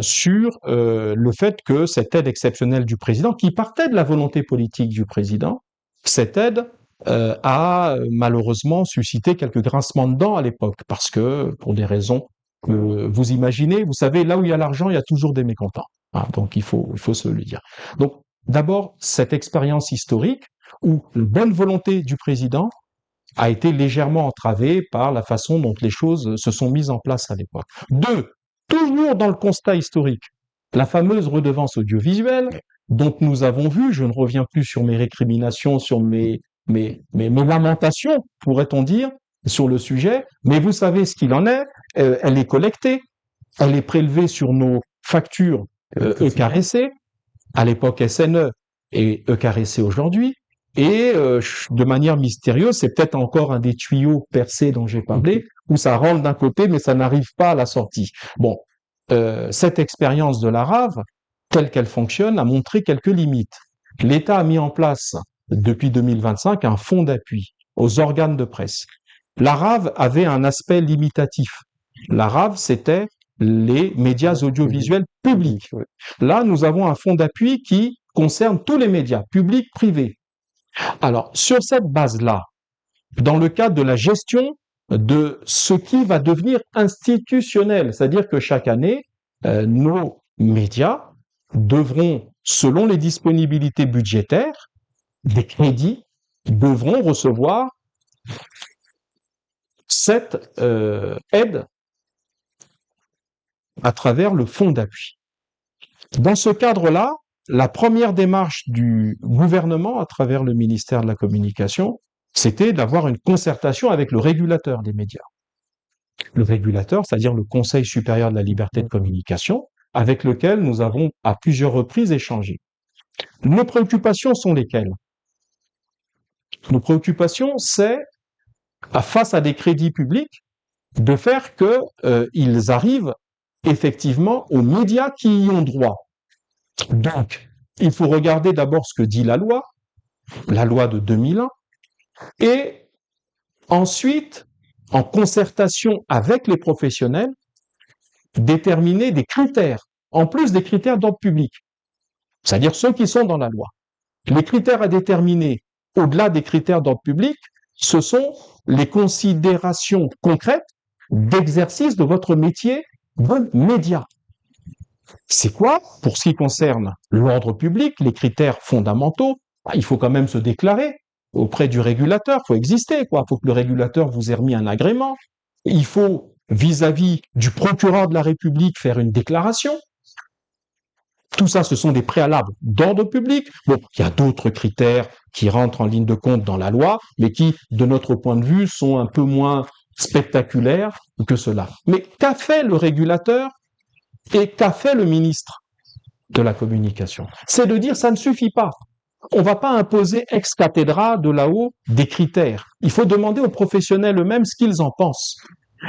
sur le fait que cette aide exceptionnelle du président, qui partait de la volonté politique du président, cette aide a malheureusement suscité quelques grincements de dents à l'époque, parce que pour des raisons que vous imaginez, vous savez, là où il y a l'argent, il y a toujours des mécontents. Donc il faut se le dire. Donc d'abord, cette expérience historique où la bonne volonté du président a été légèrement entravée par la façon dont les choses se sont mises en place à l'époque. Deux, toujours dans le constat historique, la fameuse redevance audiovisuelle dont nous avons vu, je ne reviens plus sur mes récriminations, sur mes lamentations, pourrait-on dire, sur le sujet, mais vous savez ce qu'il en est, elle est collectée, elle est prélevée sur nos factures ECAREC, à l'époque SNE et ECAREC aujourd'hui, et de manière mystérieuse, c'est peut-être encore un des tuyaux percés dont j'ai parlé, où ça rentre d'un côté, mais ça n'arrive pas à la sortie. Bon, cette expérience de la RAV, telle qu'elle fonctionne, a montré quelques limites. L'État a mis en place, depuis 2025, un fonds d'appui aux organes de presse. La RAV avait un aspect limitatif. La RAV, c'était les médias audiovisuels publics. Là, nous avons un fonds d'appui qui concerne tous les médias, publics, privés. Alors, sur cette base-là, dans le cadre de la gestion de ce qui va devenir institutionnel, c'est-à-dire que chaque année, nos médias devront, selon les disponibilités budgétaires, des crédits devront recevoir cette aide à travers le fonds d'appui. Dans ce cadre-là, la première démarche du gouvernement à travers le ministère de la Communication, c'était d'avoir une concertation avec le régulateur des médias. Le régulateur, c'est-à-dire le Conseil supérieur de la liberté de communication, avec lequel nous avons à plusieurs reprises échangé. Nos préoccupations sont lesquelles? Nos préoccupations, c'est, face à des crédits publics, de faire qu'ils arrivent effectivement aux médias qui y ont droit. Donc, il faut regarder d'abord ce que dit la loi de 2001, et ensuite, en concertation avec les professionnels, déterminer des critères, en plus des critères d'ordre public, c'est-à-dire ceux qui sont dans la loi. Les critères à déterminer, au-delà des critères d'ordre public, ce sont les considérations concrètes d'exercice de votre métier de média. C'est quoi? Pour ce qui concerne l'ordre public, les critères fondamentaux, il faut quand même se déclarer auprès du régulateur, il faut exister, quoi. Il faut que le régulateur vous ait remis un agrément. Il faut, vis-à-vis du procureur de la République, faire une déclaration. Tout ça, ce sont des préalables d'ordre public. Bon, il y a d'autres critères qui rentrent en ligne de compte dans la loi, mais qui, de notre point de vue, sont un peu moins spectaculaires que cela. Mais qu'a fait le régulateur et qu'a fait le ministre de la Communication? C'est de dire ça ne suffit pas. On ne va pas imposer ex cathedra de là-haut des critères. Il faut demander aux professionnels eux-mêmes ce qu'ils en pensent.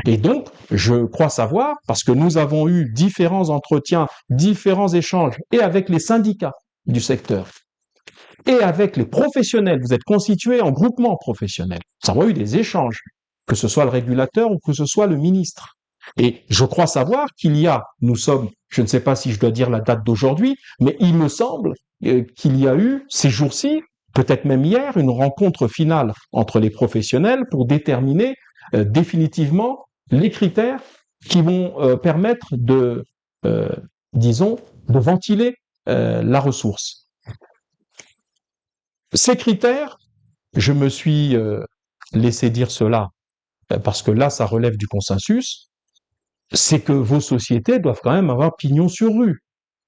Et donc, je crois savoir, parce que nous avons eu différents entretiens, différents échanges, et avec les syndicats du secteur, et avec les professionnels, vous êtes constitués en groupement professionnel. Nous avons eu des échanges, que ce soit le régulateur ou que ce soit le ministre. Et je crois savoir qu'il y a, nous sommes, je ne sais pas si je dois dire la date d'aujourd'hui, mais il me semble qu'il y a eu ces jours-ci, peut-être même hier, une rencontre finale entre les professionnels pour déterminer définitivement les critères qui vont permettre de, disons, de ventiler la ressource. Ces critères, je me suis laissé dire cela parce que là, ça relève du consensus, c'est que vos sociétés doivent quand même avoir pignon sur rue.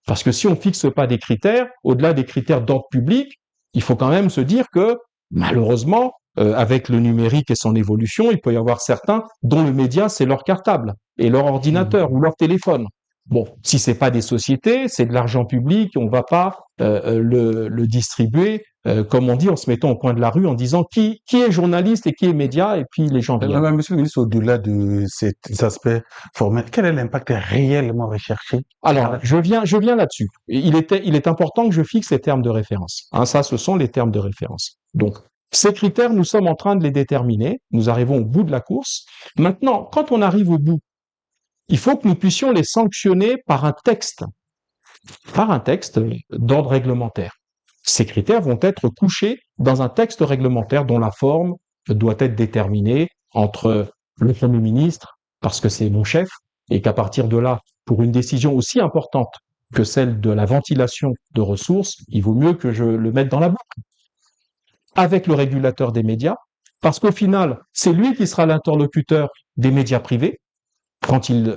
Parce que si on ne fixe pas des critères, au-delà des critères d'ordre public, il faut quand même se dire que, malheureusement, avec le numérique et son évolution, il peut y avoir certains dont le média, c'est leur cartable et leur ordinateur ou leur téléphone. Bon, si c'est pas des sociétés, c'est de l'argent public, on va pas le distribuer, comme on dit, en se mettant au coin de la rue, en disant qui est journaliste et qui est média, et puis les gens viennent. Monsieur le ministre, au-delà de cet aspect formel, quel est l'impact réellement recherché? Alors, je viens là-dessus. Il est important que je fixe les termes de référence. Hein, ça, ce sont les termes de référence. Donc, ces critères, nous sommes en train de les déterminer. Nous arrivons au bout de la course. Maintenant, quand on arrive au bout, il faut que nous puissions les sanctionner par un texte d'ordre réglementaire. Ces critères vont être couchés dans un texte réglementaire dont la forme doit être déterminée entre le Premier ministre, parce que c'est mon chef, et qu'à partir de là, pour une décision aussi importante que celle de la ventilation de ressources, il vaut mieux que je le mette dans la boucle, avec le régulateur des médias, parce qu'au final, c'est lui qui sera l'interlocuteur des médias privés, quand il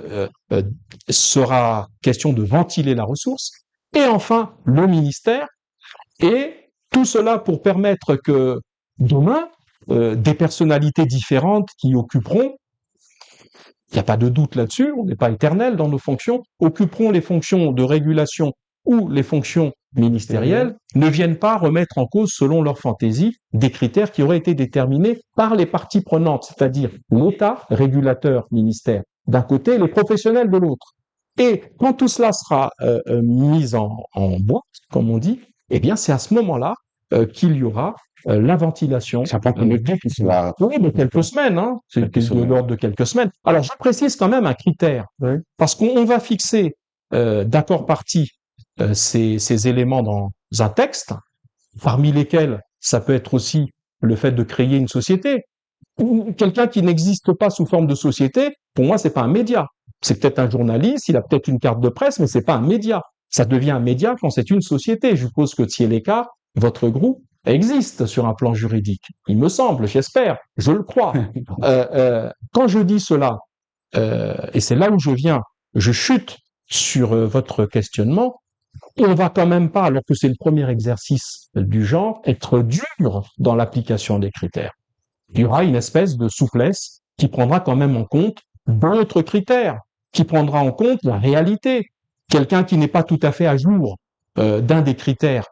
sera question de ventiler la ressource, et enfin le ministère, et tout cela pour permettre que demain, des personnalités différentes qui occuperont, il n'y a pas de doute là-dessus, on n'est pas éternel dans nos fonctions, occuperont les fonctions de régulation ou les fonctions ministérielles, ne viennent pas remettre en cause, selon leur fantaisie, des critères qui auraient été déterminés par les parties prenantes, c'est-à-dire l'État, régulateur, ministère, d'un côté, et les professionnels de l'autre. Et quand tout cela sera mis en boîte, comme on dit, eh bien, c'est à ce moment-là qu'il y aura la ventilation. Ça prend combien de temps pour cela? Oui, de quelques semaines, hein. C'est de l'ordre de quelques semaines. Alors, je précise quand même un critère, parce qu'on va fixer d'accord partie ces éléments dans un texte, parmi lesquels ça peut être aussi le fait de créer une société. Quelqu'un qui n'existe pas sous forme de société, pour moi, c'est pas un média. C'est peut-être un journaliste, il a peut-être une carte de presse, mais c'est pas un média. Ça devient un média quand c'est une société. Je suppose que si c'est le cas, votre groupe existe sur un plan juridique. Il me semble, j'espère, je le crois. Quand je dis cela, et c'est là où je chute sur votre questionnement, on va quand même pas, alors que c'est le premier exercice du genre, être dur dans l'application des critères. Il y aura une espèce de souplesse qui prendra quand même en compte d'autres critères, qui prendra en compte la réalité. Quelqu'un qui n'est pas tout à fait à jour d'un des critères,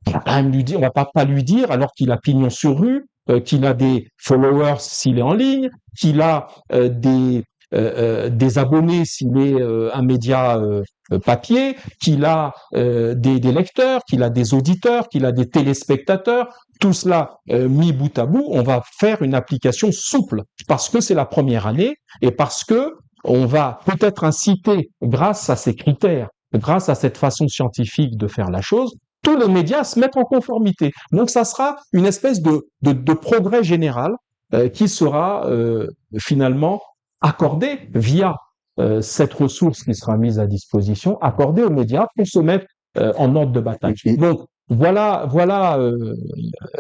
on va quand même lui dire, on va pas lui dire, alors qu'il a pignon sur rue, qu'il a des followers s'il est en ligne, qu'il a des abonnés s'il est un média papier, qu'il a des lecteurs, qu'il a des auditeurs, qu'il a des téléspectateurs. Tout cela mis bout à bout, on va faire une application souple parce que c'est la première année et parce que on va peut-être inciter, grâce à ces critères, grâce à cette façon scientifique de faire la chose, tous les médias à se mettre en conformité. Donc ça sera une espèce de progrès général qui sera finalement accordé via cette ressource qui sera mise à disposition, accordée aux médias pour se mettre en ordre de bataille. Donc voilà,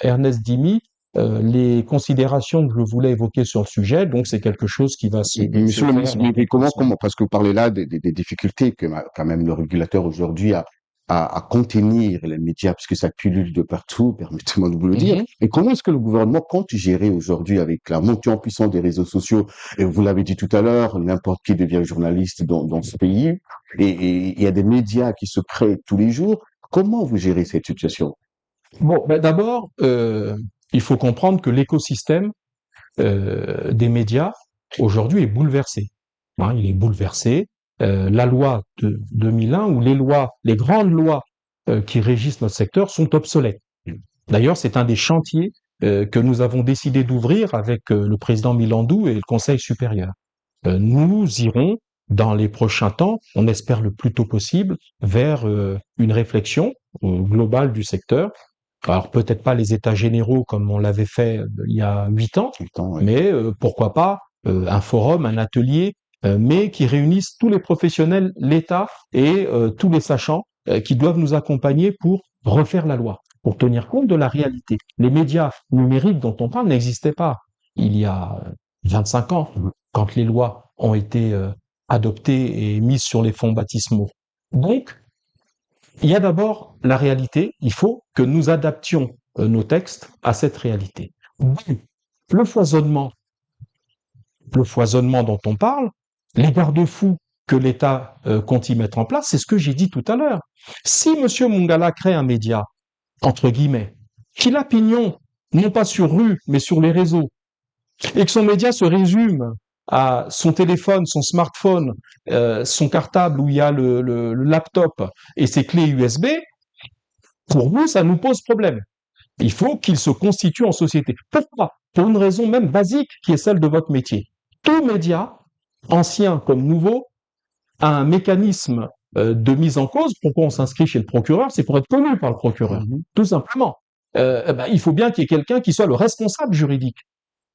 Ernest Dimi, les considérations que je voulais évoquer sur le sujet. Donc c'est quelque chose qui va se Monsieur le ministre, mais comment, faire. parce que vous parlez là des difficultés que quand même le régulateur aujourd'hui a à contenir les médias, puisque ça pullule de partout, permettez-moi de vous le dire. Mhm. Et comment est-ce que le gouvernement compte gérer aujourd'hui avec la montée en puissance des réseaux sociaux? Et vous l'avez dit tout à l'heure, n'importe qui devient journaliste dans ce pays, et il y a des médias qui se créent tous les jours. Comment vous gérez cette situation? Bon, ben d'abord, il faut comprendre que l'écosystème des médias aujourd'hui est bouleversé. Hein, il est bouleversé. La loi de 2001 ou les grandes lois qui régissent notre secteur sont obsolètes. D'ailleurs, c'est un des chantiers que nous avons décidé d'ouvrir avec le président Milandou et le Conseil supérieur. Nous irons dans les prochains temps, on espère le plus tôt possible, vers une réflexion globale du secteur. Alors peut-être pas les états généraux comme on l'avait fait il y a 8 ans, Ouais. mais pourquoi pas un forum, un atelier, mais qui réunisse tous les professionnels, l'État et tous les sachants qui doivent nous accompagner pour refaire la loi, pour tenir compte de la réalité. Les médias numériques dont on parle n'existaient pas il y a 25 ans, quand les lois ont été adoptées et mises sur les fonds baptismaux. Donc, il y a d'abord la réalité, il faut que nous adaptions nos textes à cette réalité. Le foisonnement dont on parle, les garde-fous que l'État compte y mettre en place, c'est ce que j'ai dit tout à l'heure. Si M. Mungala crée un média, entre guillemets, qu'il a pignon, non pas sur rue, mais sur les réseaux, et que son média se résume à son téléphone, son smartphone, son cartable où il y a le laptop et ses clés USB, pour nous, ça nous pose problème. Il faut qu'il se constitue en société. Pourquoi? Pour une raison même basique qui est celle de votre métier. Tout média, ancien comme nouveau, a un mécanisme de mise en cause. Pourquoi on s'inscrit chez le procureur? C'est pour être connu par le procureur, tout simplement. Il faut bien qu'il y ait quelqu'un qui soit le responsable juridique.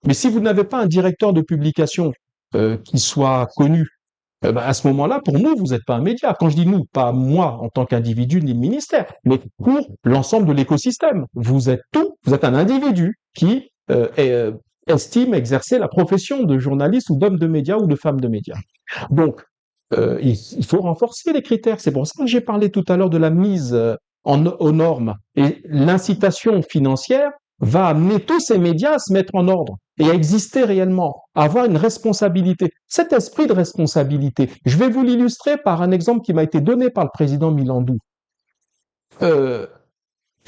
Mais si vous n'avez pas un directeur de publication qui soit connu, à ce moment-là, pour nous, vous n'êtes pas un média. Quand je dis nous, pas moi en tant qu'individu ni le ministère, mais pour l'ensemble de l'écosystème. Vous êtes tout, vous êtes un individu qui estime exercer la profession de journaliste ou d'homme de médias ou de femme de médias. Donc, il faut renforcer les critères. C'est pour ça que j'ai parlé tout à l'heure de la mise aux normes. Et l'incitation financière va amener tous ces médias à se mettre en ordre et à exister réellement, à avoir une responsabilité. Cet esprit de responsabilité, je vais vous l'illustrer par un exemple qui m'a été donné par le président Milandou. Il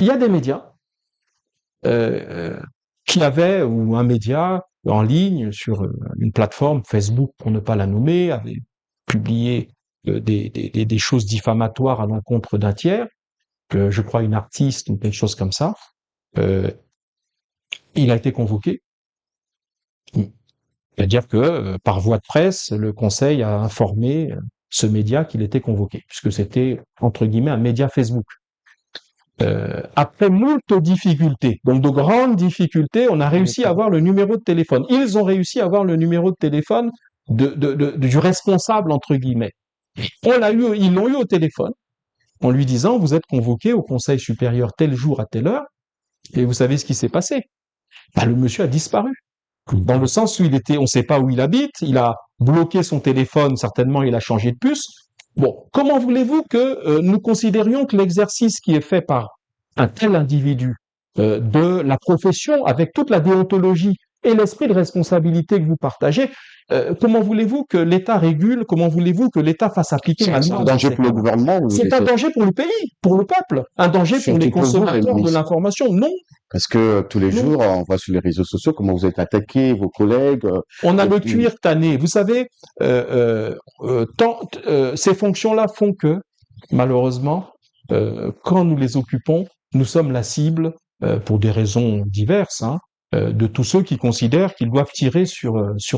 y a des médias qui avaient, ou un média en ligne sur une plateforme, Facebook pour ne pas la nommer, avait publié des choses diffamatoires à l'encontre d'un tiers, que je crois une artiste ou quelque chose comme ça. Il a été convoqué. C'est-à-dire que, par voie de presse, le Conseil a informé ce média qu'il était convoqué, puisque c'était, entre guillemets, un média Facebook. Après moult difficultés, donc de grandes difficultés, on a réussi à avoir le numéro de téléphone. Ils ont réussi à avoir le numéro de téléphone du responsable, entre guillemets. Ils l'ont eu au téléphone, en lui disant, vous êtes convoqué au Conseil supérieur tel jour à telle heure, Et vous savez ce qui s'est passé? Bah, le monsieur a disparu. Dans le sens où on ne sait pas où il habite, il a bloqué son téléphone, certainement il a changé de puce. Bon, comment voulez-vous que nous considérions que l'exercice qui est fait par un tel individu de la profession, avec toute la déontologie et l'esprit de responsabilité que vous partagez, comment voulez-vous que l'État régule, comment voulez-vous que l'État fasse appliquer la C'est un loi? danger pour le gouvernement. C'est un danger pour le pays, pour le peuple, un danger pour les Surtout pour vous, consommateurs de ministre. l'information. Non, Parce que tous les non. jours, on voit sur les réseaux sociaux comment vous êtes attaqué, vos collègues. On a Et le puis, cuir tanné. Vous savez, ces fonctions-là font que, malheureusement, quand nous les occupons, nous sommes la cible, pour des raisons diverses, hein, de tous ceux qui considèrent qu'ils doivent tirer sur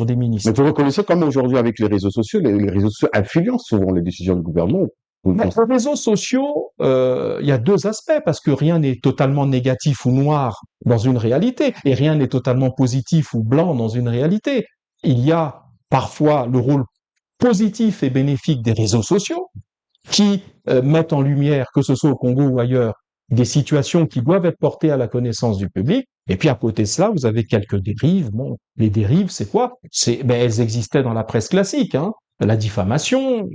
des mais ministres. vous reconnaissez comme aujourd'hui avec les réseaux sociaux, les réseaux sociaux influencent souvent les décisions du gouvernement. Vous Mais pensez- les réseaux sociaux, il y a deux aspects, parce que rien n'est totalement négatif ou noir dans une réalité, et rien n'est totalement positif ou blanc dans une réalité. Il y a parfois le rôle positif et bénéfique des réseaux sociaux, qui mettent en lumière, que ce soit au Congo ou ailleurs, des situations qui doivent être portées à la connaissance du public. Et puis à côté de cela, vous avez quelques dérives. Bon, les dérives, c'est quoi? Elles existaient dans la presse classique, hein. La diffamation,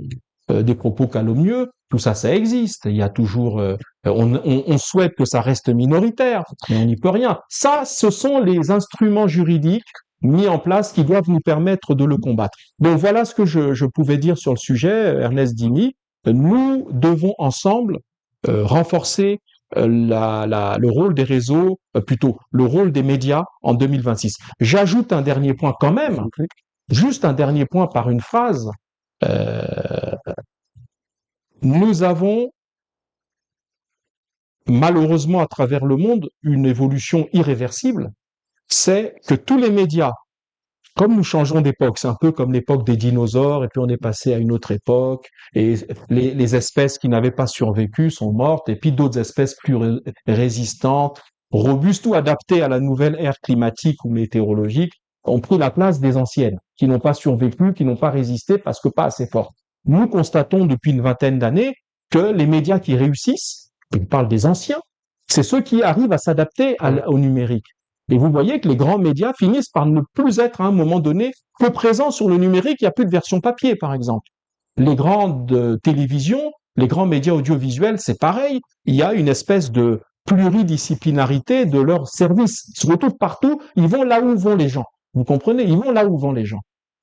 des propos calomnieux, tout ça, ça existe. Il y a toujours, on souhaite que ça reste minoritaire, mais on n'y peut rien. Ça, ce sont les instruments juridiques mis en place qui doivent nous permettre de le combattre. Donc voilà ce que je pouvais dire sur le sujet, Ernest Dimi. Nous devons ensemble renforcer le rôle des réseaux, plutôt le rôle des médias en 2026. J'ajoute un dernier point quand même, juste un dernier point par une phrase. Euh, Nous avons malheureusement à travers le monde une évolution irréversible, c'est que tous les médias, comme nous changeons d'époque, c'est un peu comme l'époque des dinosaures, et puis on est passé à une autre époque, et les espèces qui n'avaient pas survécu sont mortes, et puis d'autres espèces plus résistantes, robustes ou adaptées à la nouvelle ère climatique ou météorologique, ont pris la place des anciennes, qui n'ont pas survécu, qui n'ont pas résisté parce que pas assez fortes. Nous constatons depuis une vingtaine d'années que les médias qui réussissent, je parle des anciens, c'est ceux qui arrivent à s'adapter au numérique. Et vous voyez que les grands médias finissent par ne plus être à un moment donné que présents sur le numérique. Il n'y a plus de version papier, par exemple. Les grandes télévisions, les grands médias audiovisuels, c'est pareil. Il y a une espèce de pluridisciplinarité de leurs services. Ils se retrouvent partout. Ils vont là où vont les gens. Vous comprenez? Ils vont là où vont les gens.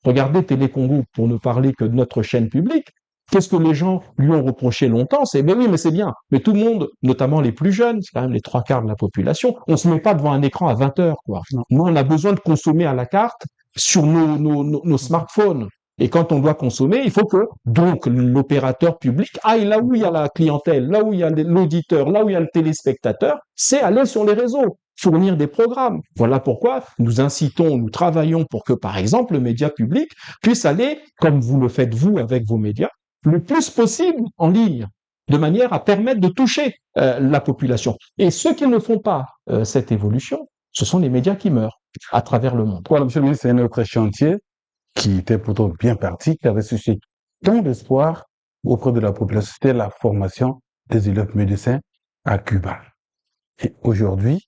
Regardez Télé Congo, pour ne parler que de notre chaîne publique. Qu'est-ce que les gens lui ont reproché longtemps? C'est, ben oui, mais c'est bien. Mais tout le monde, notamment les plus jeunes, c'est quand même les 3/4 de la population, on se met pas devant un écran à 20 heures, quoi. Non. Nous, on a besoin de consommer à la carte sur nos smartphones. Et quand on doit consommer, il faut que, donc, l'opérateur public aille là où il y a la clientèle, là où il y a l'auditeur, là où il y a le téléspectateur, c'est aller sur les réseaux, fournir des programmes. Voilà pourquoi nous incitons, nous travaillons pour que, par exemple, le média public puisse aller, comme vous le faites vous avec vos médias, le plus possible en ligne, de manière à permettre de toucher la population. Et ceux qui ne font pas cette évolution, ce sont les médias qui meurent à travers le monde. Voilà, monsieur le ministre, c'est un autre chantier qui était pourtant bien parti, qui avait suscité tant d'espoir auprès de la population, c'était la formation des élèves médecins à Cuba. Et aujourd'hui,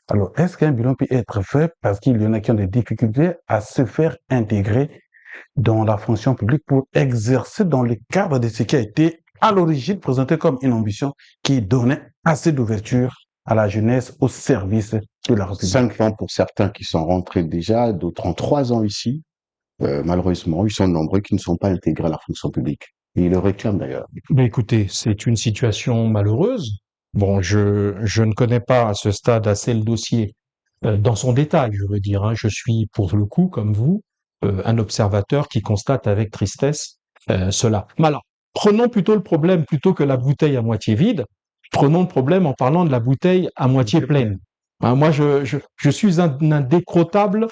alors, est-ce qu'un bilan peut être fait parce qu'il y en a qui ont des difficultés à se faire intégrer dans la fonction publique pour exercer dans le cadre de ce qui a été à l'origine présenté comme une ambition qui donnait assez d'ouverture à la jeunesse au service de la République? 5 ans pour certains qui sont rentrés déjà, d'autres en 3 ans ici. Malheureusement, ils sont nombreux qui ne sont pas intégrés à la fonction publique. Et ils le réclament d'ailleurs. Mais écoutez, c'est une situation malheureuse. Bon, je ne connais pas à ce stade assez le dossier dans son détail, je veux dire, hein. Je suis pour le coup, comme vous, un observateur qui constate avec tristesse cela. Mais alors, prenons plutôt le problème plutôt que la bouteille à moitié vide. Prenons le problème en parlant de la bouteille à moitié pleine. Hein, moi, je suis un indécrottable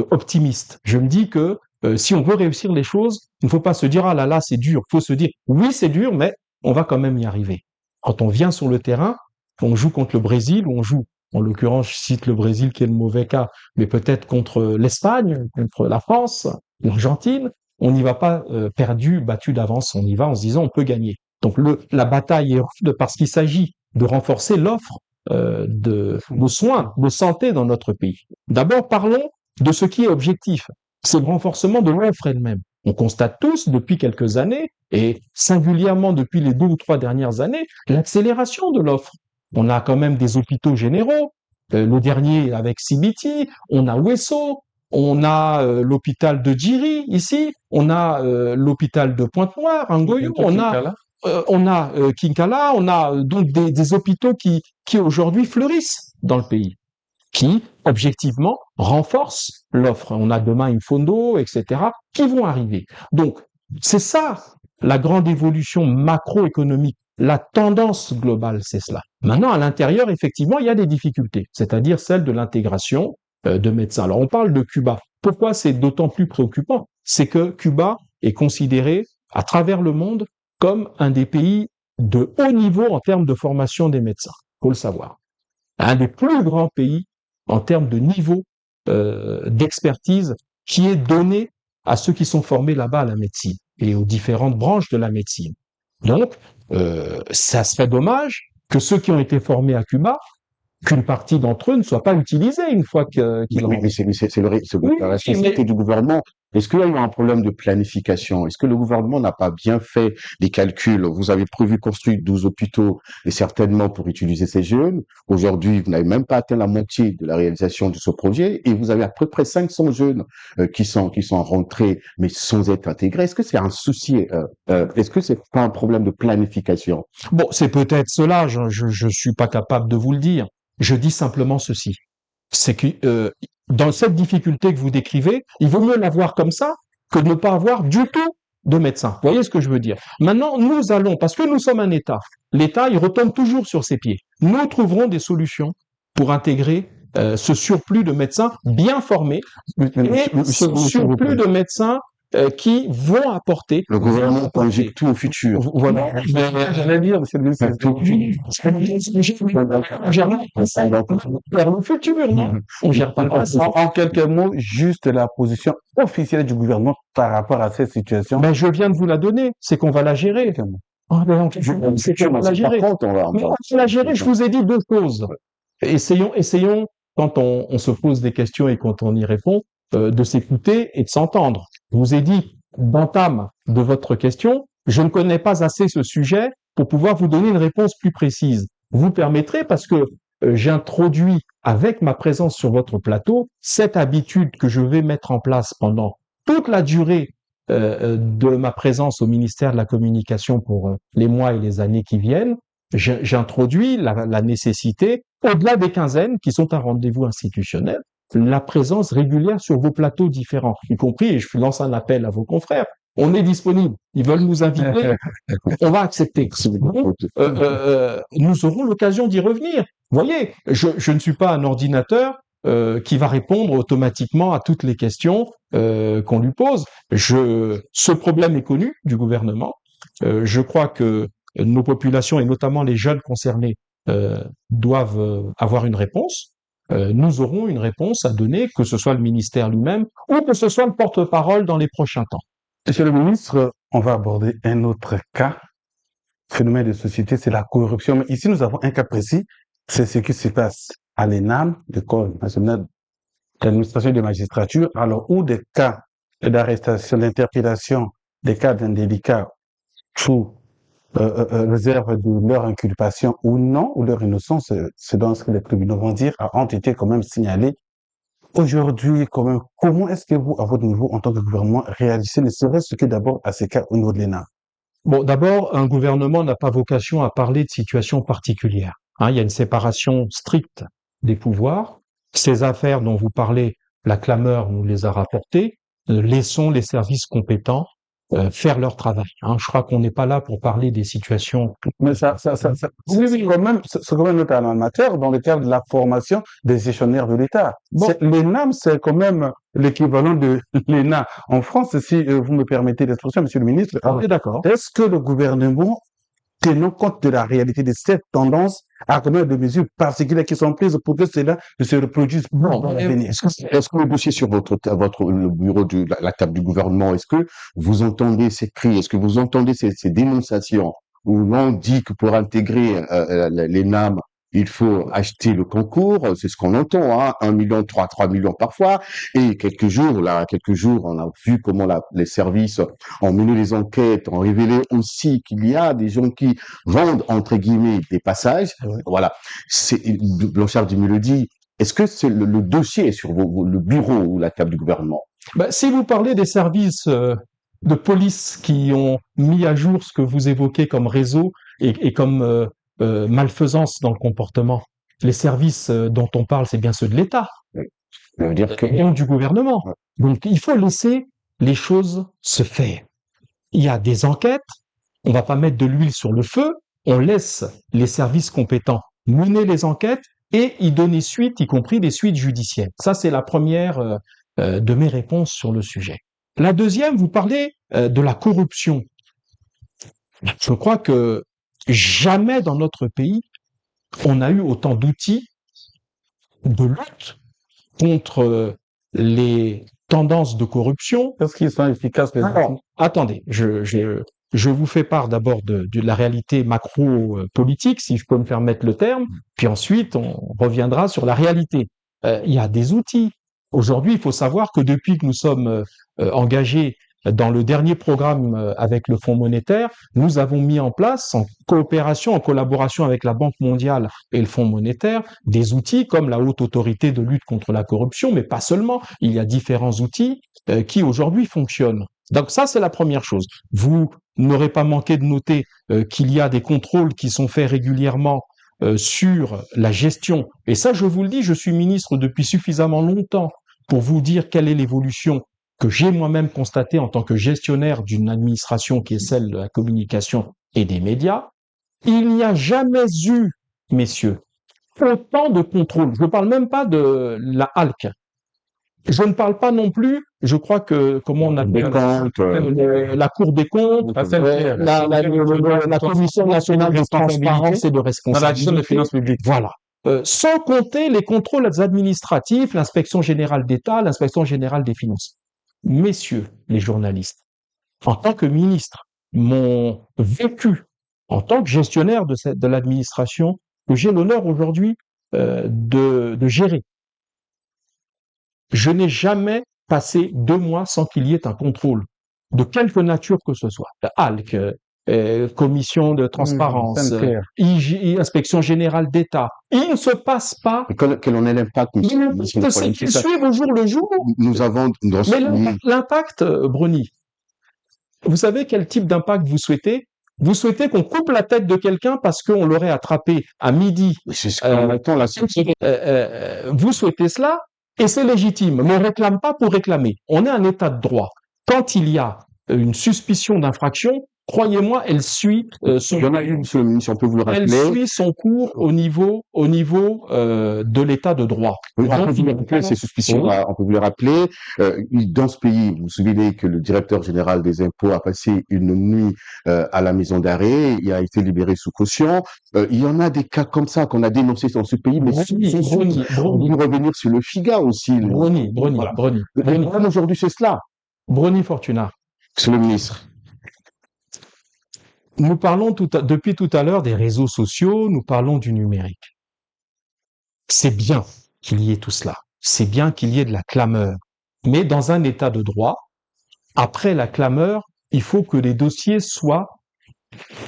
optimiste. Je me dis que si on veut réussir les choses, il ne faut pas se dire ah là là c'est dur. Il faut se dire oui c'est dur, mais on va quand même y arriver. Quand on vient sur le terrain, on joue contre le Brésil ou on joue, en l'occurrence je cite le Brésil qui est le mauvais cas, mais peut-être contre l'Espagne, contre la France, l'Argentine, on n'y va pas perdu, battu d'avance. On y va en se disant on peut gagner. Donc la bataille est rude parce qu'il s'agit de renforcer l'offre de soins, de santé dans notre pays. D'abord, parlons de ce qui est objectif. C'est le renforcement de l'offre elle-même. On constate tous depuis quelques années, et singulièrement depuis les 2 ou 3 dernières années, l'accélération de l'offre. On a quand même des hôpitaux généraux, le dernier avec CBT, on a Wesso, on a l'hôpital de Djiri ici, on a l'hôpital de Pointe-Noire, Angoyo, on a Kinkala, on a donc des hôpitaux qui aujourd'hui fleurissent dans le pays, qui objectivement renforcent l'offre. On a demain Infondo, etc., qui vont arriver. Donc c'est ça la grande évolution macroéconomique. La tendance globale, c'est cela. Maintenant, à l'intérieur, effectivement, il y a des difficultés, c'est-à-dire celle de l'intégration de médecins. Alors, on parle de Cuba. Pourquoi c'est d'autant plus préoccupant? C'est que Cuba est considéré à travers le monde comme un des pays de haut niveau en termes de formation des médecins. Faut le savoir. Un des plus grands pays en termes de niveau d'expertise qui est donné à ceux qui sont formés là-bas à la médecine et aux différentes branches de la médecine. Donc, ça serait dommage que ceux qui ont été formés à Cuba, qu'une partie d'entre eux ne soit pas utilisée une fois qu'ils Oui, mais la responsabilité du gouvernement. Est-ce qu'il y a eu un problème de planification? Est-ce que le gouvernement n'a pas bien fait les calculs? Vous avez prévu construire 12 hôpitaux et certainement pour utiliser ces jeunes. Aujourd'hui, vous n'avez même pas atteint la moitié de la réalisation de ce projet et vous avez à peu près 500 jeunes qui sont rentrés mais sans être intégrés. Est-ce que c'est un souci? Est-ce que c'est pas un problème de planification? Bon, c'est peut-être cela. Je suis pas capable de vous le dire. Je dis simplement ceci. C'est que dans cette difficulté que vous décrivez, il vaut mieux l'avoir comme ça que de ne pas avoir du tout de médecin. Vous voyez ce que je veux dire? Maintenant, nous allons, parce que nous sommes un État, l'État, il retombe toujours sur ses pieds. Nous trouverons des solutions pour intégrer ce surplus de médecins bien formés et ce surplus de médecins qui vont apporter. Le gouvernement projette tout au futur. Voilà. J'allais dire, monsieur le ministre, Vers le futur, non? On gère pas le passé. en quelques mots, juste la position officielle du gouvernement par rapport à cette situation. Ben, je viens de vous la donner. C'est qu'on va la gérer. C'est qu'on va la gérer. Mais on va la gérer, je vous ai dit 2 choses. Essayons, quand on se pose des questions et quand on y répond, de s'écouter et de s'entendre. Je vous ai dit, d'entame de votre question, je ne connais pas assez ce sujet pour pouvoir vous donner une réponse plus précise. Vous permettrez, parce que j'introduis avec ma présence sur votre plateau cette habitude que je vais mettre en place pendant toute la durée de ma présence au ministère de la Communication pour les mois et les années qui viennent. J'introduis la nécessité, au-delà des quinzaines, qui sont un rendez-vous institutionnel, la présence régulière sur vos plateaux différents, y compris, et je lance un appel à vos confrères, on est disponible. Ils veulent nous inviter, on va accepter. Nous aurons l'occasion d'y revenir. Vous voyez, je ne suis pas un ordinateur qui va répondre automatiquement à toutes les questions qu'on lui pose. Ce problème est connu du gouvernement. Je crois que nos populations, et notamment les jeunes concernés, doivent avoir une réponse. Nous aurons une réponse à donner, que ce soit le ministère lui-même ou que ce soit le porte-parole dans les prochains temps. Monsieur le ministre, on va aborder un autre cas, phénomène de société, c'est la corruption. Mais ici, nous avons un cas précis, c'est ce qui se passe à l'ENAM, l'École nationale d'administration et de magistrature, alors où des cas d'arrestation, d'interpellation, des cas d'indélicat sous réserve de leur inculpation ou non, ou leur innocence, c'est dans ce que les tribunaux vont dire, ont été quand même signalés. Aujourd'hui, quand même, comment est-ce que vous, à votre niveau, en tant que gouvernement, réagissez, ne serait-ce que d'abord à ces cas au niveau de l'ENAM? Bon, d'abord, un gouvernement n'a pas vocation à parler de situations particulières. Il y a une séparation stricte des pouvoirs. Ces affaires dont vous parlez, la clameur nous les a rapportées. Laissons les services compétents faire leur travail. Je crois qu'on n'est pas là pour parler des situations. Mais oui, c'est quand même notamment en matière dans le cadre de la formation des gestionnaires de l'État. Bon. L'ENAM, c'est quand même l'équivalent de l'ENA en France, si vous me permettez l'expression, monsieur le ministre. Oui, d'accord. Est-ce que le gouvernement, tenant compte de la réalité de cette tendance, a quand même des mesures particulières qui sont prises pour que cela ne se reproduise pas dans l'avenir? Est-ce que le dossier sur le bureau de la table du gouvernement, est-ce que vous entendez ces cris, est-ce que vous entendez ces dénonciations où l'on dit que pour intégrer l'ENAM, il faut acheter le concours, c'est ce qu'on entend, hein, 1 million, 3 millions parfois. Et quelques jours, on a vu comment les services ont mené les enquêtes, ont révélé aussi qu'il y a des gens qui vendent, entre guillemets, des passages. Ouais. Voilà. Blanchard me le dit. Est-ce que le dossier est sur le bureau ou la table du gouvernement? Si vous parlez des services de police qui ont mis à jour ce que vous évoquez comme réseau et comme malfaisance dans le comportement, les services dont on parle, c'est bien ceux de l'État. Ça veut dire que Et du gouvernement. Ouais. Donc, il faut laisser les choses se faire. Il y a des enquêtes, on va pas mettre de l'huile sur le feu, on laisse les services compétents mener les enquêtes et y donner suite, y compris des suites judiciaires. Ça, c'est la première de mes réponses sur le sujet. La deuxième, vous parlez de la corruption. Je crois que jamais dans notre pays, on a eu autant d'outils de lutte contre les tendances de corruption. Est-ce qu'ils sont efficaces, les Alors, outils? attendez, je vous fais part d'abord de la réalité macro-politique, si je peux me permettre le terme, puis ensuite on reviendra sur la réalité. Il y a des outils. Aujourd'hui, il faut savoir que depuis que nous sommes engagés dans le dernier programme avec le Fonds monétaire, nous avons mis en place, en coopération, en collaboration avec la Banque mondiale et le Fonds monétaire, des outils comme la Haute Autorité de lutte contre la corruption, mais pas seulement. Il y a différents outils qui aujourd'hui fonctionnent. Donc ça, c'est la première chose. Vous n'aurez pas manqué de noter qu'il y a des contrôles qui sont faits régulièrement sur la gestion. Et ça, je vous le dis, je suis ministre depuis suffisamment longtemps pour vous dire quelle est l'évolution que j'ai moi-même constatée en tant que gestionnaire d'une administration qui est celle de la communication et des médias. Il n'y a jamais eu, messieurs, autant de contrôles. Je ne parle même pas de la HALC. Je ne parle pas non plus, je crois que, comment on appelle la Cour des comptes, la Commission nationale de transparence et de Dans la responsabilité. gestion des finances publiques. Voilà. Sans compter les contrôles administratifs, l'inspection générale d'État, l'inspection générale des finances. Messieurs les journalistes, en tant que ministre, m'ont vécu en tant que gestionnaire de l'administration que j'ai l'honneur aujourd'hui de gérer. Je n'ai jamais passé 2 mois sans qu'il y ait un contrôle, de quelque nature que ce soit. HALC, commission de transparence, inspection générale d'État. Il ne se passe pas. Quel en est l'impact? Ils suivent au jour le jour. Nous avons. Mais l'impact, Bruni, vous savez quel type d'impact vous souhaitez? Vous souhaitez qu'on coupe la tête de quelqu'un parce qu'on l'aurait attrapé à midi. C'est ce qu'on attend là. Vous souhaitez cela et c'est légitime, mais on ne réclame pas pour réclamer. On est un état de droit. Quand il y a une suspicion d'infraction, croyez-moi, elle suit son. Il y en a une, monsieur le ministre, on peut vous le rappeler. Elle suit son cours au niveau de l'état de droit. Oui, on peut vous le rappeler, ces suspicions-là, on peut vous le rappeler. Dans ce pays, vous vous souvenez que le directeur général des impôts a passé une nuit à la maison d'arrêt, il a été libéré sous caution. Il y en a des cas comme ça qu'on a dénoncés dans ce pays, mais on peut revenir sur le FIGA aussi. Bruni. Le problème aujourd'hui, c'est cela. Bruni Fortuna. Monsieur le ministre. Nous parlons depuis tout à l'heure des réseaux sociaux, nous parlons du numérique. C'est bien qu'il y ait tout cela. C'est bien qu'il y ait de la clameur. Mais dans un état de droit, après la clameur, il faut que les dossiers soient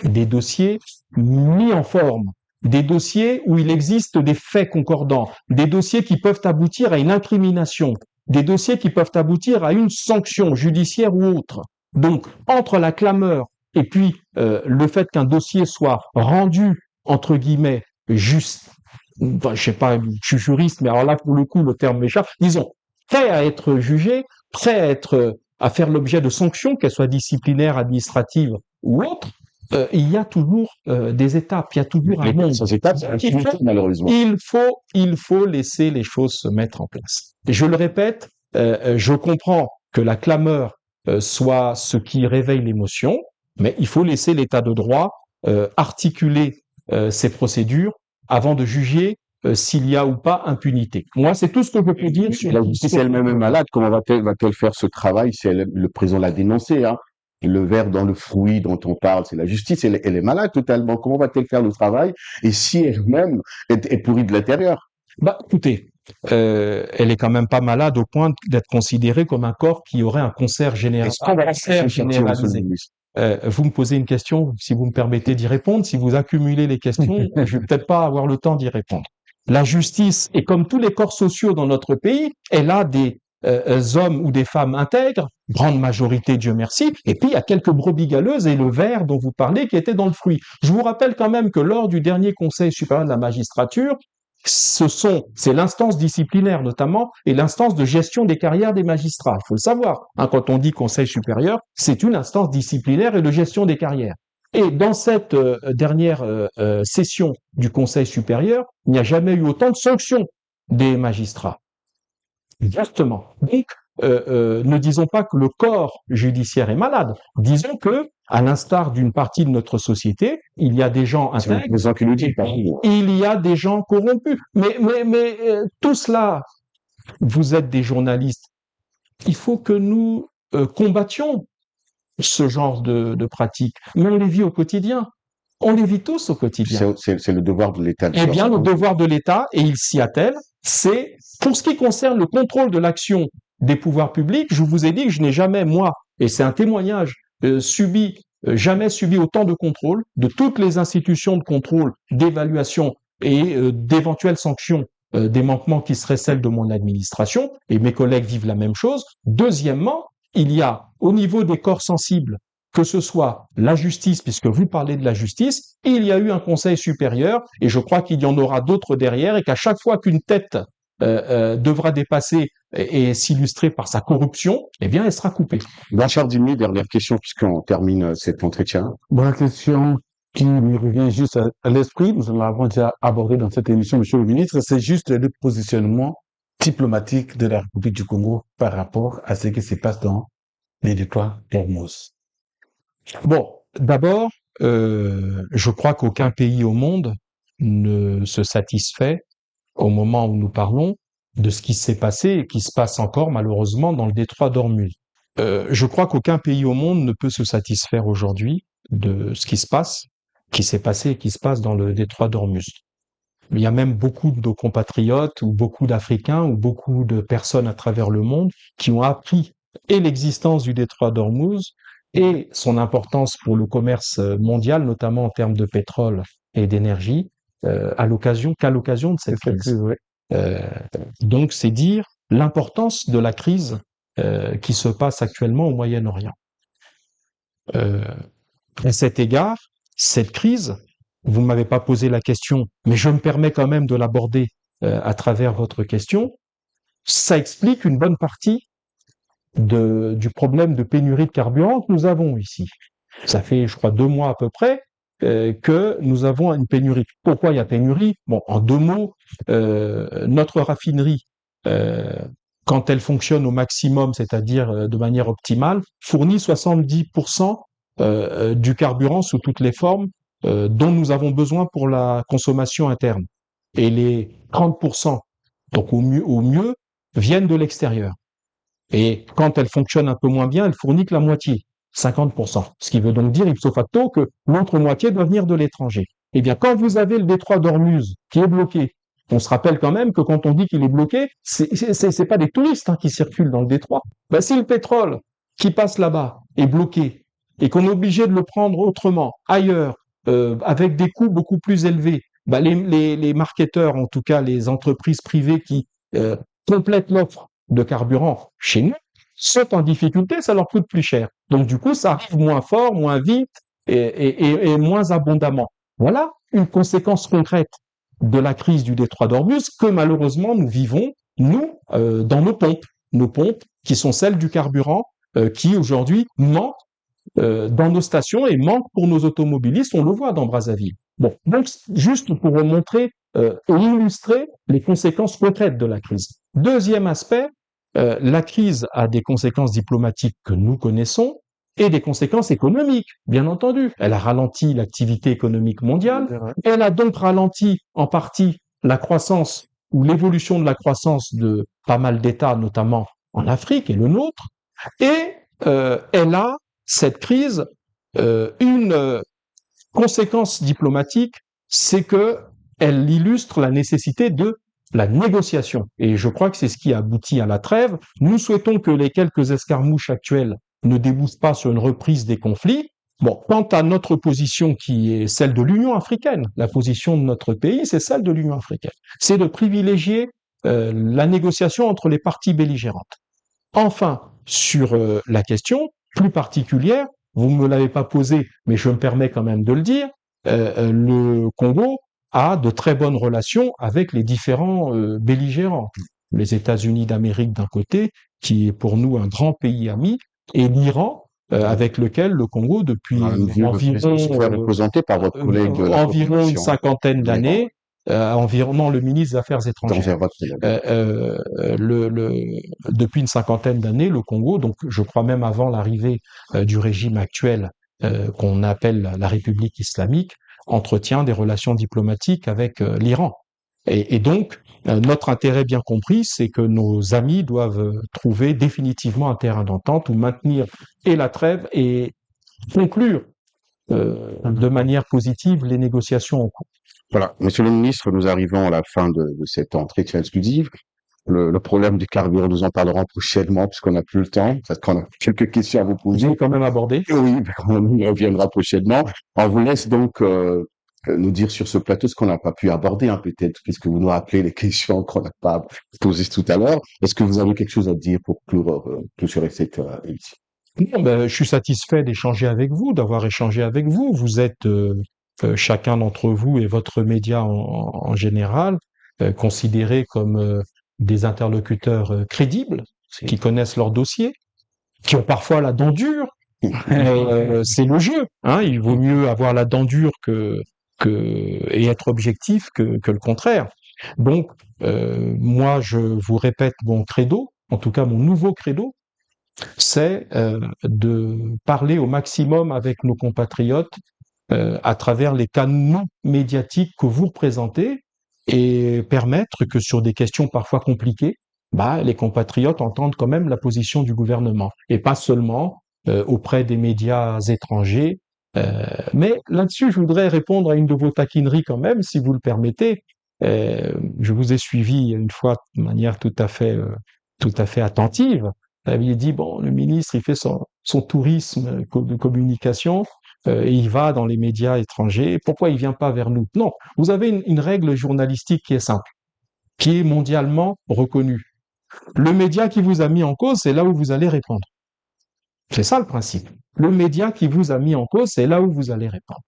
des dossiers mis en forme, des dossiers où il existe des faits concordants, des dossiers qui peuvent aboutir à une incrimination, des dossiers qui peuvent aboutir à une sanction judiciaire ou autre. Donc, entre la clameur et puis le fait qu'un dossier soit rendu, entre guillemets, juste, enfin, je sais pas, je suis juriste, mais alors là, pour le coup, le terme m'échappe, disons, prêt à être jugé, prêt à faire l'objet de sanctions, qu'elles soient disciplinaires, administratives ou autres, il y a toujours des étapes, il y a toujours un monde. Ces étapes, malheureusement. Il faut laisser les choses se mettre en place. Et je le répète, je comprends que la clameur soit ce qui réveille l'émotion, mais il faut laisser l'état de droit articuler ces procédures avant de juger s'il y a ou pas impunité. Moi, c'est tout ce que je peux dire sur la justice elle-même est malade. Comment va-t-elle faire ce travail si le président l'a dénoncé, hein? Le ver dans le fruit dont on parle, c'est la justice. Elle est malade totalement. Comment va-t-elle faire le travail? Et si elle-même est pourrie de l'intérieur? Bah, écoutez, elle est quand même pas malade au point d'être considérée comme un corps qui aurait un Est-ce qu'on va la cancer chercher, monsieur le généralisé. ministre? Vous me posez une question, si vous me permettez d'y répondre. Si vous accumulez les questions, je vais peut-être pas avoir le temps d'y répondre. La justice, et comme tous les corps sociaux dans notre pays, elle a des hommes ou des femmes intègres, grande majorité, Dieu merci, et puis il y a quelques brebis galeuses et le ver dont vous parlez qui était dans le fruit. Je vous rappelle quand même que lors du dernier Conseil supérieur de la magistrature, c'est l'instance disciplinaire notamment et l'instance de gestion des carrières des magistrats. Il faut le savoir. Hein, quand on dit Conseil supérieur, c'est une instance disciplinaire et de gestion des carrières. Et dans cette dernière session du Conseil supérieur, il n'y a jamais eu autant de sanctions des magistrats. Exactement. Donc, ne disons pas que le corps judiciaire est malade. Disons que, à l'instar d'une partie de notre société, il y a des gens C'est le intègres, président qui le dit, pas vous. il y a des gens corrompus. Mais tout cela, vous êtes des journalistes. Il faut que nous combattions ce genre de pratiques. Mais on les vit au quotidien. On les vit tous au quotidien. C'est le devoir de l'État de Eh faire bien, ça. le devoir de l'État, et il s'y attelle, c'est, pour ce qui concerne le contrôle de l'action des pouvoirs publics, je vous ai dit que je n'ai jamais, moi, et c'est un témoignage, jamais subi autant de contrôle de toutes les institutions de contrôle, d'évaluation et d'éventuelles sanctions des manquements qui seraient celles de mon administration, et mes collègues vivent la même chose. Deuxièmement, il y a, au niveau des corps sensibles, que ce soit la justice, puisque vous parlez de la justice, il y a eu un conseil supérieur, et je crois qu'il y en aura d'autres derrière, et qu'à chaque fois qu'une tête devra dépasser et s'illustrer par sa corruption, eh bien, elle sera coupée. Blanchard Dimi, dernière question, puisqu'on termine cet entretien. Bon, la question qui me revient juste à l'esprit, nous l'avons déjà abordé dans cette émission, Monsieur le ministre, c'est juste le positionnement diplomatique de la République du Congo par rapport à ce qui se passe dans les détroits d'Ormuz. Bon, d'abord, je crois qu'aucun pays au monde ne se satisfait, au moment où nous parlons, de ce qui s'est passé et qui se passe encore malheureusement dans le détroit d'Ormuz. Je crois qu'aucun pays au monde ne peut se satisfaire aujourd'hui de ce qui se passe, qui s'est passé et qui se passe dans le détroit d'Ormuz. Il y a même beaucoup de nos compatriotes ou beaucoup d'Africains ou beaucoup de personnes à travers le monde qui ont appris et l'existence du détroit d'Ormuz et son importance pour le commerce mondial, notamment en termes de pétrole et d'énergie, qu'à l'occasion de cette crise. Donc, c'est dire l'importance de la crise qui se passe actuellement au Moyen-Orient. À cet égard, cette crise, vous ne m'avez pas posé la question, mais je me permets quand même de l'aborder à travers votre question, ça explique une bonne partie du problème de pénurie de carburant que nous avons ici. Ça fait, je crois, 2 mois à peu près que nous avons une pénurie. Pourquoi il y a pénurie? Bon, en 2 mots, notre raffinerie, quand elle fonctionne au maximum, c'est-à-dire de manière optimale, fournit 70% du carburant sous toutes les formes dont nous avons besoin pour la consommation interne. Et les 30%, donc au mieux, viennent de l'extérieur. Et quand elle fonctionne un peu moins bien, elle fournit que la moitié, 50%. Ce qui veut donc dire, ipso facto, que l'autre moitié doit venir de l'étranger. Eh bien, quand vous avez le détroit d'Ormuz qui est bloqué, on se rappelle quand même que quand on dit qu'il est bloqué, c'est pas des touristes qui circulent dans le détroit. Ben, si le pétrole qui passe là-bas est bloqué et qu'on est obligé de le prendre autrement, ailleurs, avec des coûts beaucoup plus élevés, ben les marketeurs, en tout cas les entreprises privées qui complètent l'offre de carburant chez nous, sont en difficulté, ça leur coûte plus cher. Donc du coup, ça arrive moins fort, moins vite et moins abondamment. Voilà une conséquence concrète de la crise du détroit d'Ormuz que malheureusement nous vivons, nous, dans nos pompes qui sont celles du carburant qui aujourd'hui manquent dans nos stations et manquent pour nos automobilistes, on le voit dans Brazzaville. Bon, donc juste pour vous montrer et illustrer les conséquences concrètes de la crise. Deuxième aspect, la crise a des conséquences diplomatiques que nous connaissons et des conséquences économiques, bien entendu. Elle a ralenti l'activité économique mondiale, elle a donc ralenti en partie la croissance ou l'évolution de la croissance de pas mal d'États, notamment en Afrique et le nôtre, et elle a cette crise, une conséquence diplomatique, c'est que elle illustre la nécessité de la négociation. Et je crois que c'est ce qui aboutit à la trêve. Nous souhaitons que les quelques escarmouches actuelles ne débouchent pas sur une reprise des conflits. Bon, quant à notre position qui est celle de l'Union africaine, la position de notre pays, c'est celle de l'Union africaine. C'est de privilégier la négociation entre les parties belligérantes. Enfin, sur la question plus particulière, vous ne me l'avez pas posée, mais je me permets quand même de le dire, le Congo a de très bonnes relations avec les différents belligérants. Les États-Unis d'Amérique d'un côté, qui est pour nous un grand pays ami, et l'Iran, avec lequel le Congo, depuis représenté par votre collègue de la environ une cinquantaine d'années, environ le ministre des Affaires étrangères. Depuis une cinquantaine d'années, le Congo, donc je crois même avant l'arrivée du régime actuel qu'on appelle la République islamique, entretient des relations diplomatiques avec l'Iran. Et donc, notre intérêt bien compris, c'est que nos amis doivent trouver définitivement un terrain d'entente ou maintenir et la trêve et conclure de manière positive les négociations en cours. Voilà, Monsieur le ministre, nous arrivons à la fin de cet entretien exclusif. Le problème du carburant, nous en parlerons prochainement, puisqu'on n'a plus le temps, parce qu'on a quelques questions à vous poser. J'ai quand même abordé. Oui, on y reviendra prochainement. On vous laisse donc nous dire sur ce plateau ce qu'on n'a pas pu aborder, hein, peut-être, puisque vous nous rappelez les questions qu'on n'a pas posées tout à l'heure. Est-ce que vous avez quelque chose à dire pour clôturer cette émission? Non, je suis satisfait d'échanger avec vous, d'avoir échangé avec vous. Vous êtes chacun d'entre vous et votre média en général considérés comme des interlocuteurs crédibles, qui connaissent leur dossier, qui ont parfois la dent dure. C'est le jeu, hein. Il vaut mieux avoir la dent dure et être objectif que le contraire. Donc, moi, je vous répète mon credo, en tout cas mon nouveau credo, c'est de parler au maximum avec nos compatriotes à travers les canaux médiatiques que vous représentez et permettre que sur des questions parfois compliquées, les compatriotes entendent quand même la position du gouvernement et pas seulement auprès des médias étrangers. Mais là-dessus, je voudrais répondre à une de vos taquineries quand même, si vous le permettez. Je vous ai suivi une fois de manière tout à fait attentive. Vous aviez dit, bon, le ministre, il fait son tourisme de communication, et il va dans les médias étrangers. Pourquoi il vient pas vers nous? Non, vous avez une règle journalistique qui est simple, qui est mondialement reconnue. Le média qui vous a mis en cause, c'est là où vous allez répondre. C'est ça le principe. Le média qui vous a mis en cause, c'est là où vous allez répondre.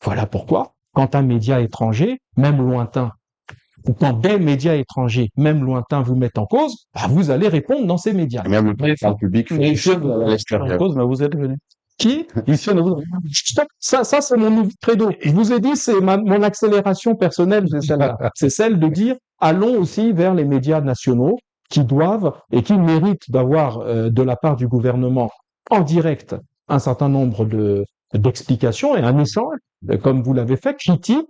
Voilà pourquoi, quand un média étranger, même lointain, ou quand des médias étrangers, même lointains, vous mettent en cause, vous allez répondre dans ces médias. Même le président public à l'extérieur. Vous êtes venu. Qui? Ça, c'est mon nouveau credo. Je vous ai dit, c'est mon accélération personnelle, c'est celle-là. C'est celle de dire, allons aussi vers les médias nationaux qui doivent et qui méritent d'avoir de la part du gouvernement en direct un certain nombre d'explications et un échange, comme vous l'avez fait, critique,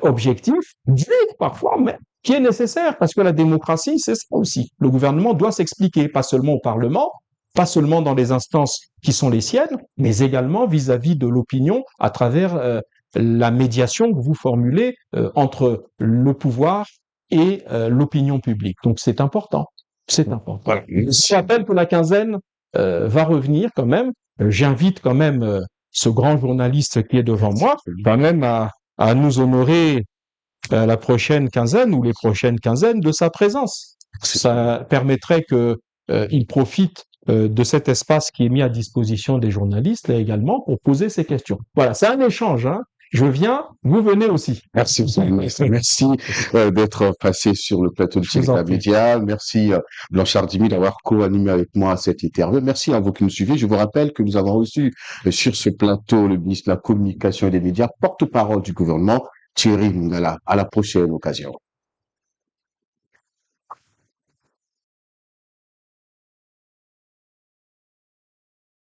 objectif, dur parfois, mais qui est nécessaire parce que la démocratie, c'est ça aussi. Le gouvernement doit s'expliquer, pas seulement au Parlement, pas seulement dans les instances qui sont les siennes, mais également vis-à-vis de l'opinion à travers la médiation que vous formulez entre le pouvoir et l'opinion publique. Donc c'est important. C'est important. Voilà. Je rappelle que la quinzaine va revenir quand même. J'invite quand même ce grand journaliste qui est devant moi quand même à nous honorer la prochaine quinzaine ou les prochaines quinzaines de sa présence. Ça permettrait que il profite de cet espace qui est mis à disposition des journalistes là également pour poser ces questions. Voilà, c'est un échange, hein. Je viens, vous venez aussi. Merci, merci d'être passé sur le plateau de Chérika Média. Merci Blanchard Dimy d'avoir co-animé avec moi cette interview. Merci à vous qui nous suivez. Je vous rappelle que nous avons reçu sur ce plateau le ministre de la Communication et des Médias, porte-parole du gouvernement, Thierry Mungala. À la prochaine occasion.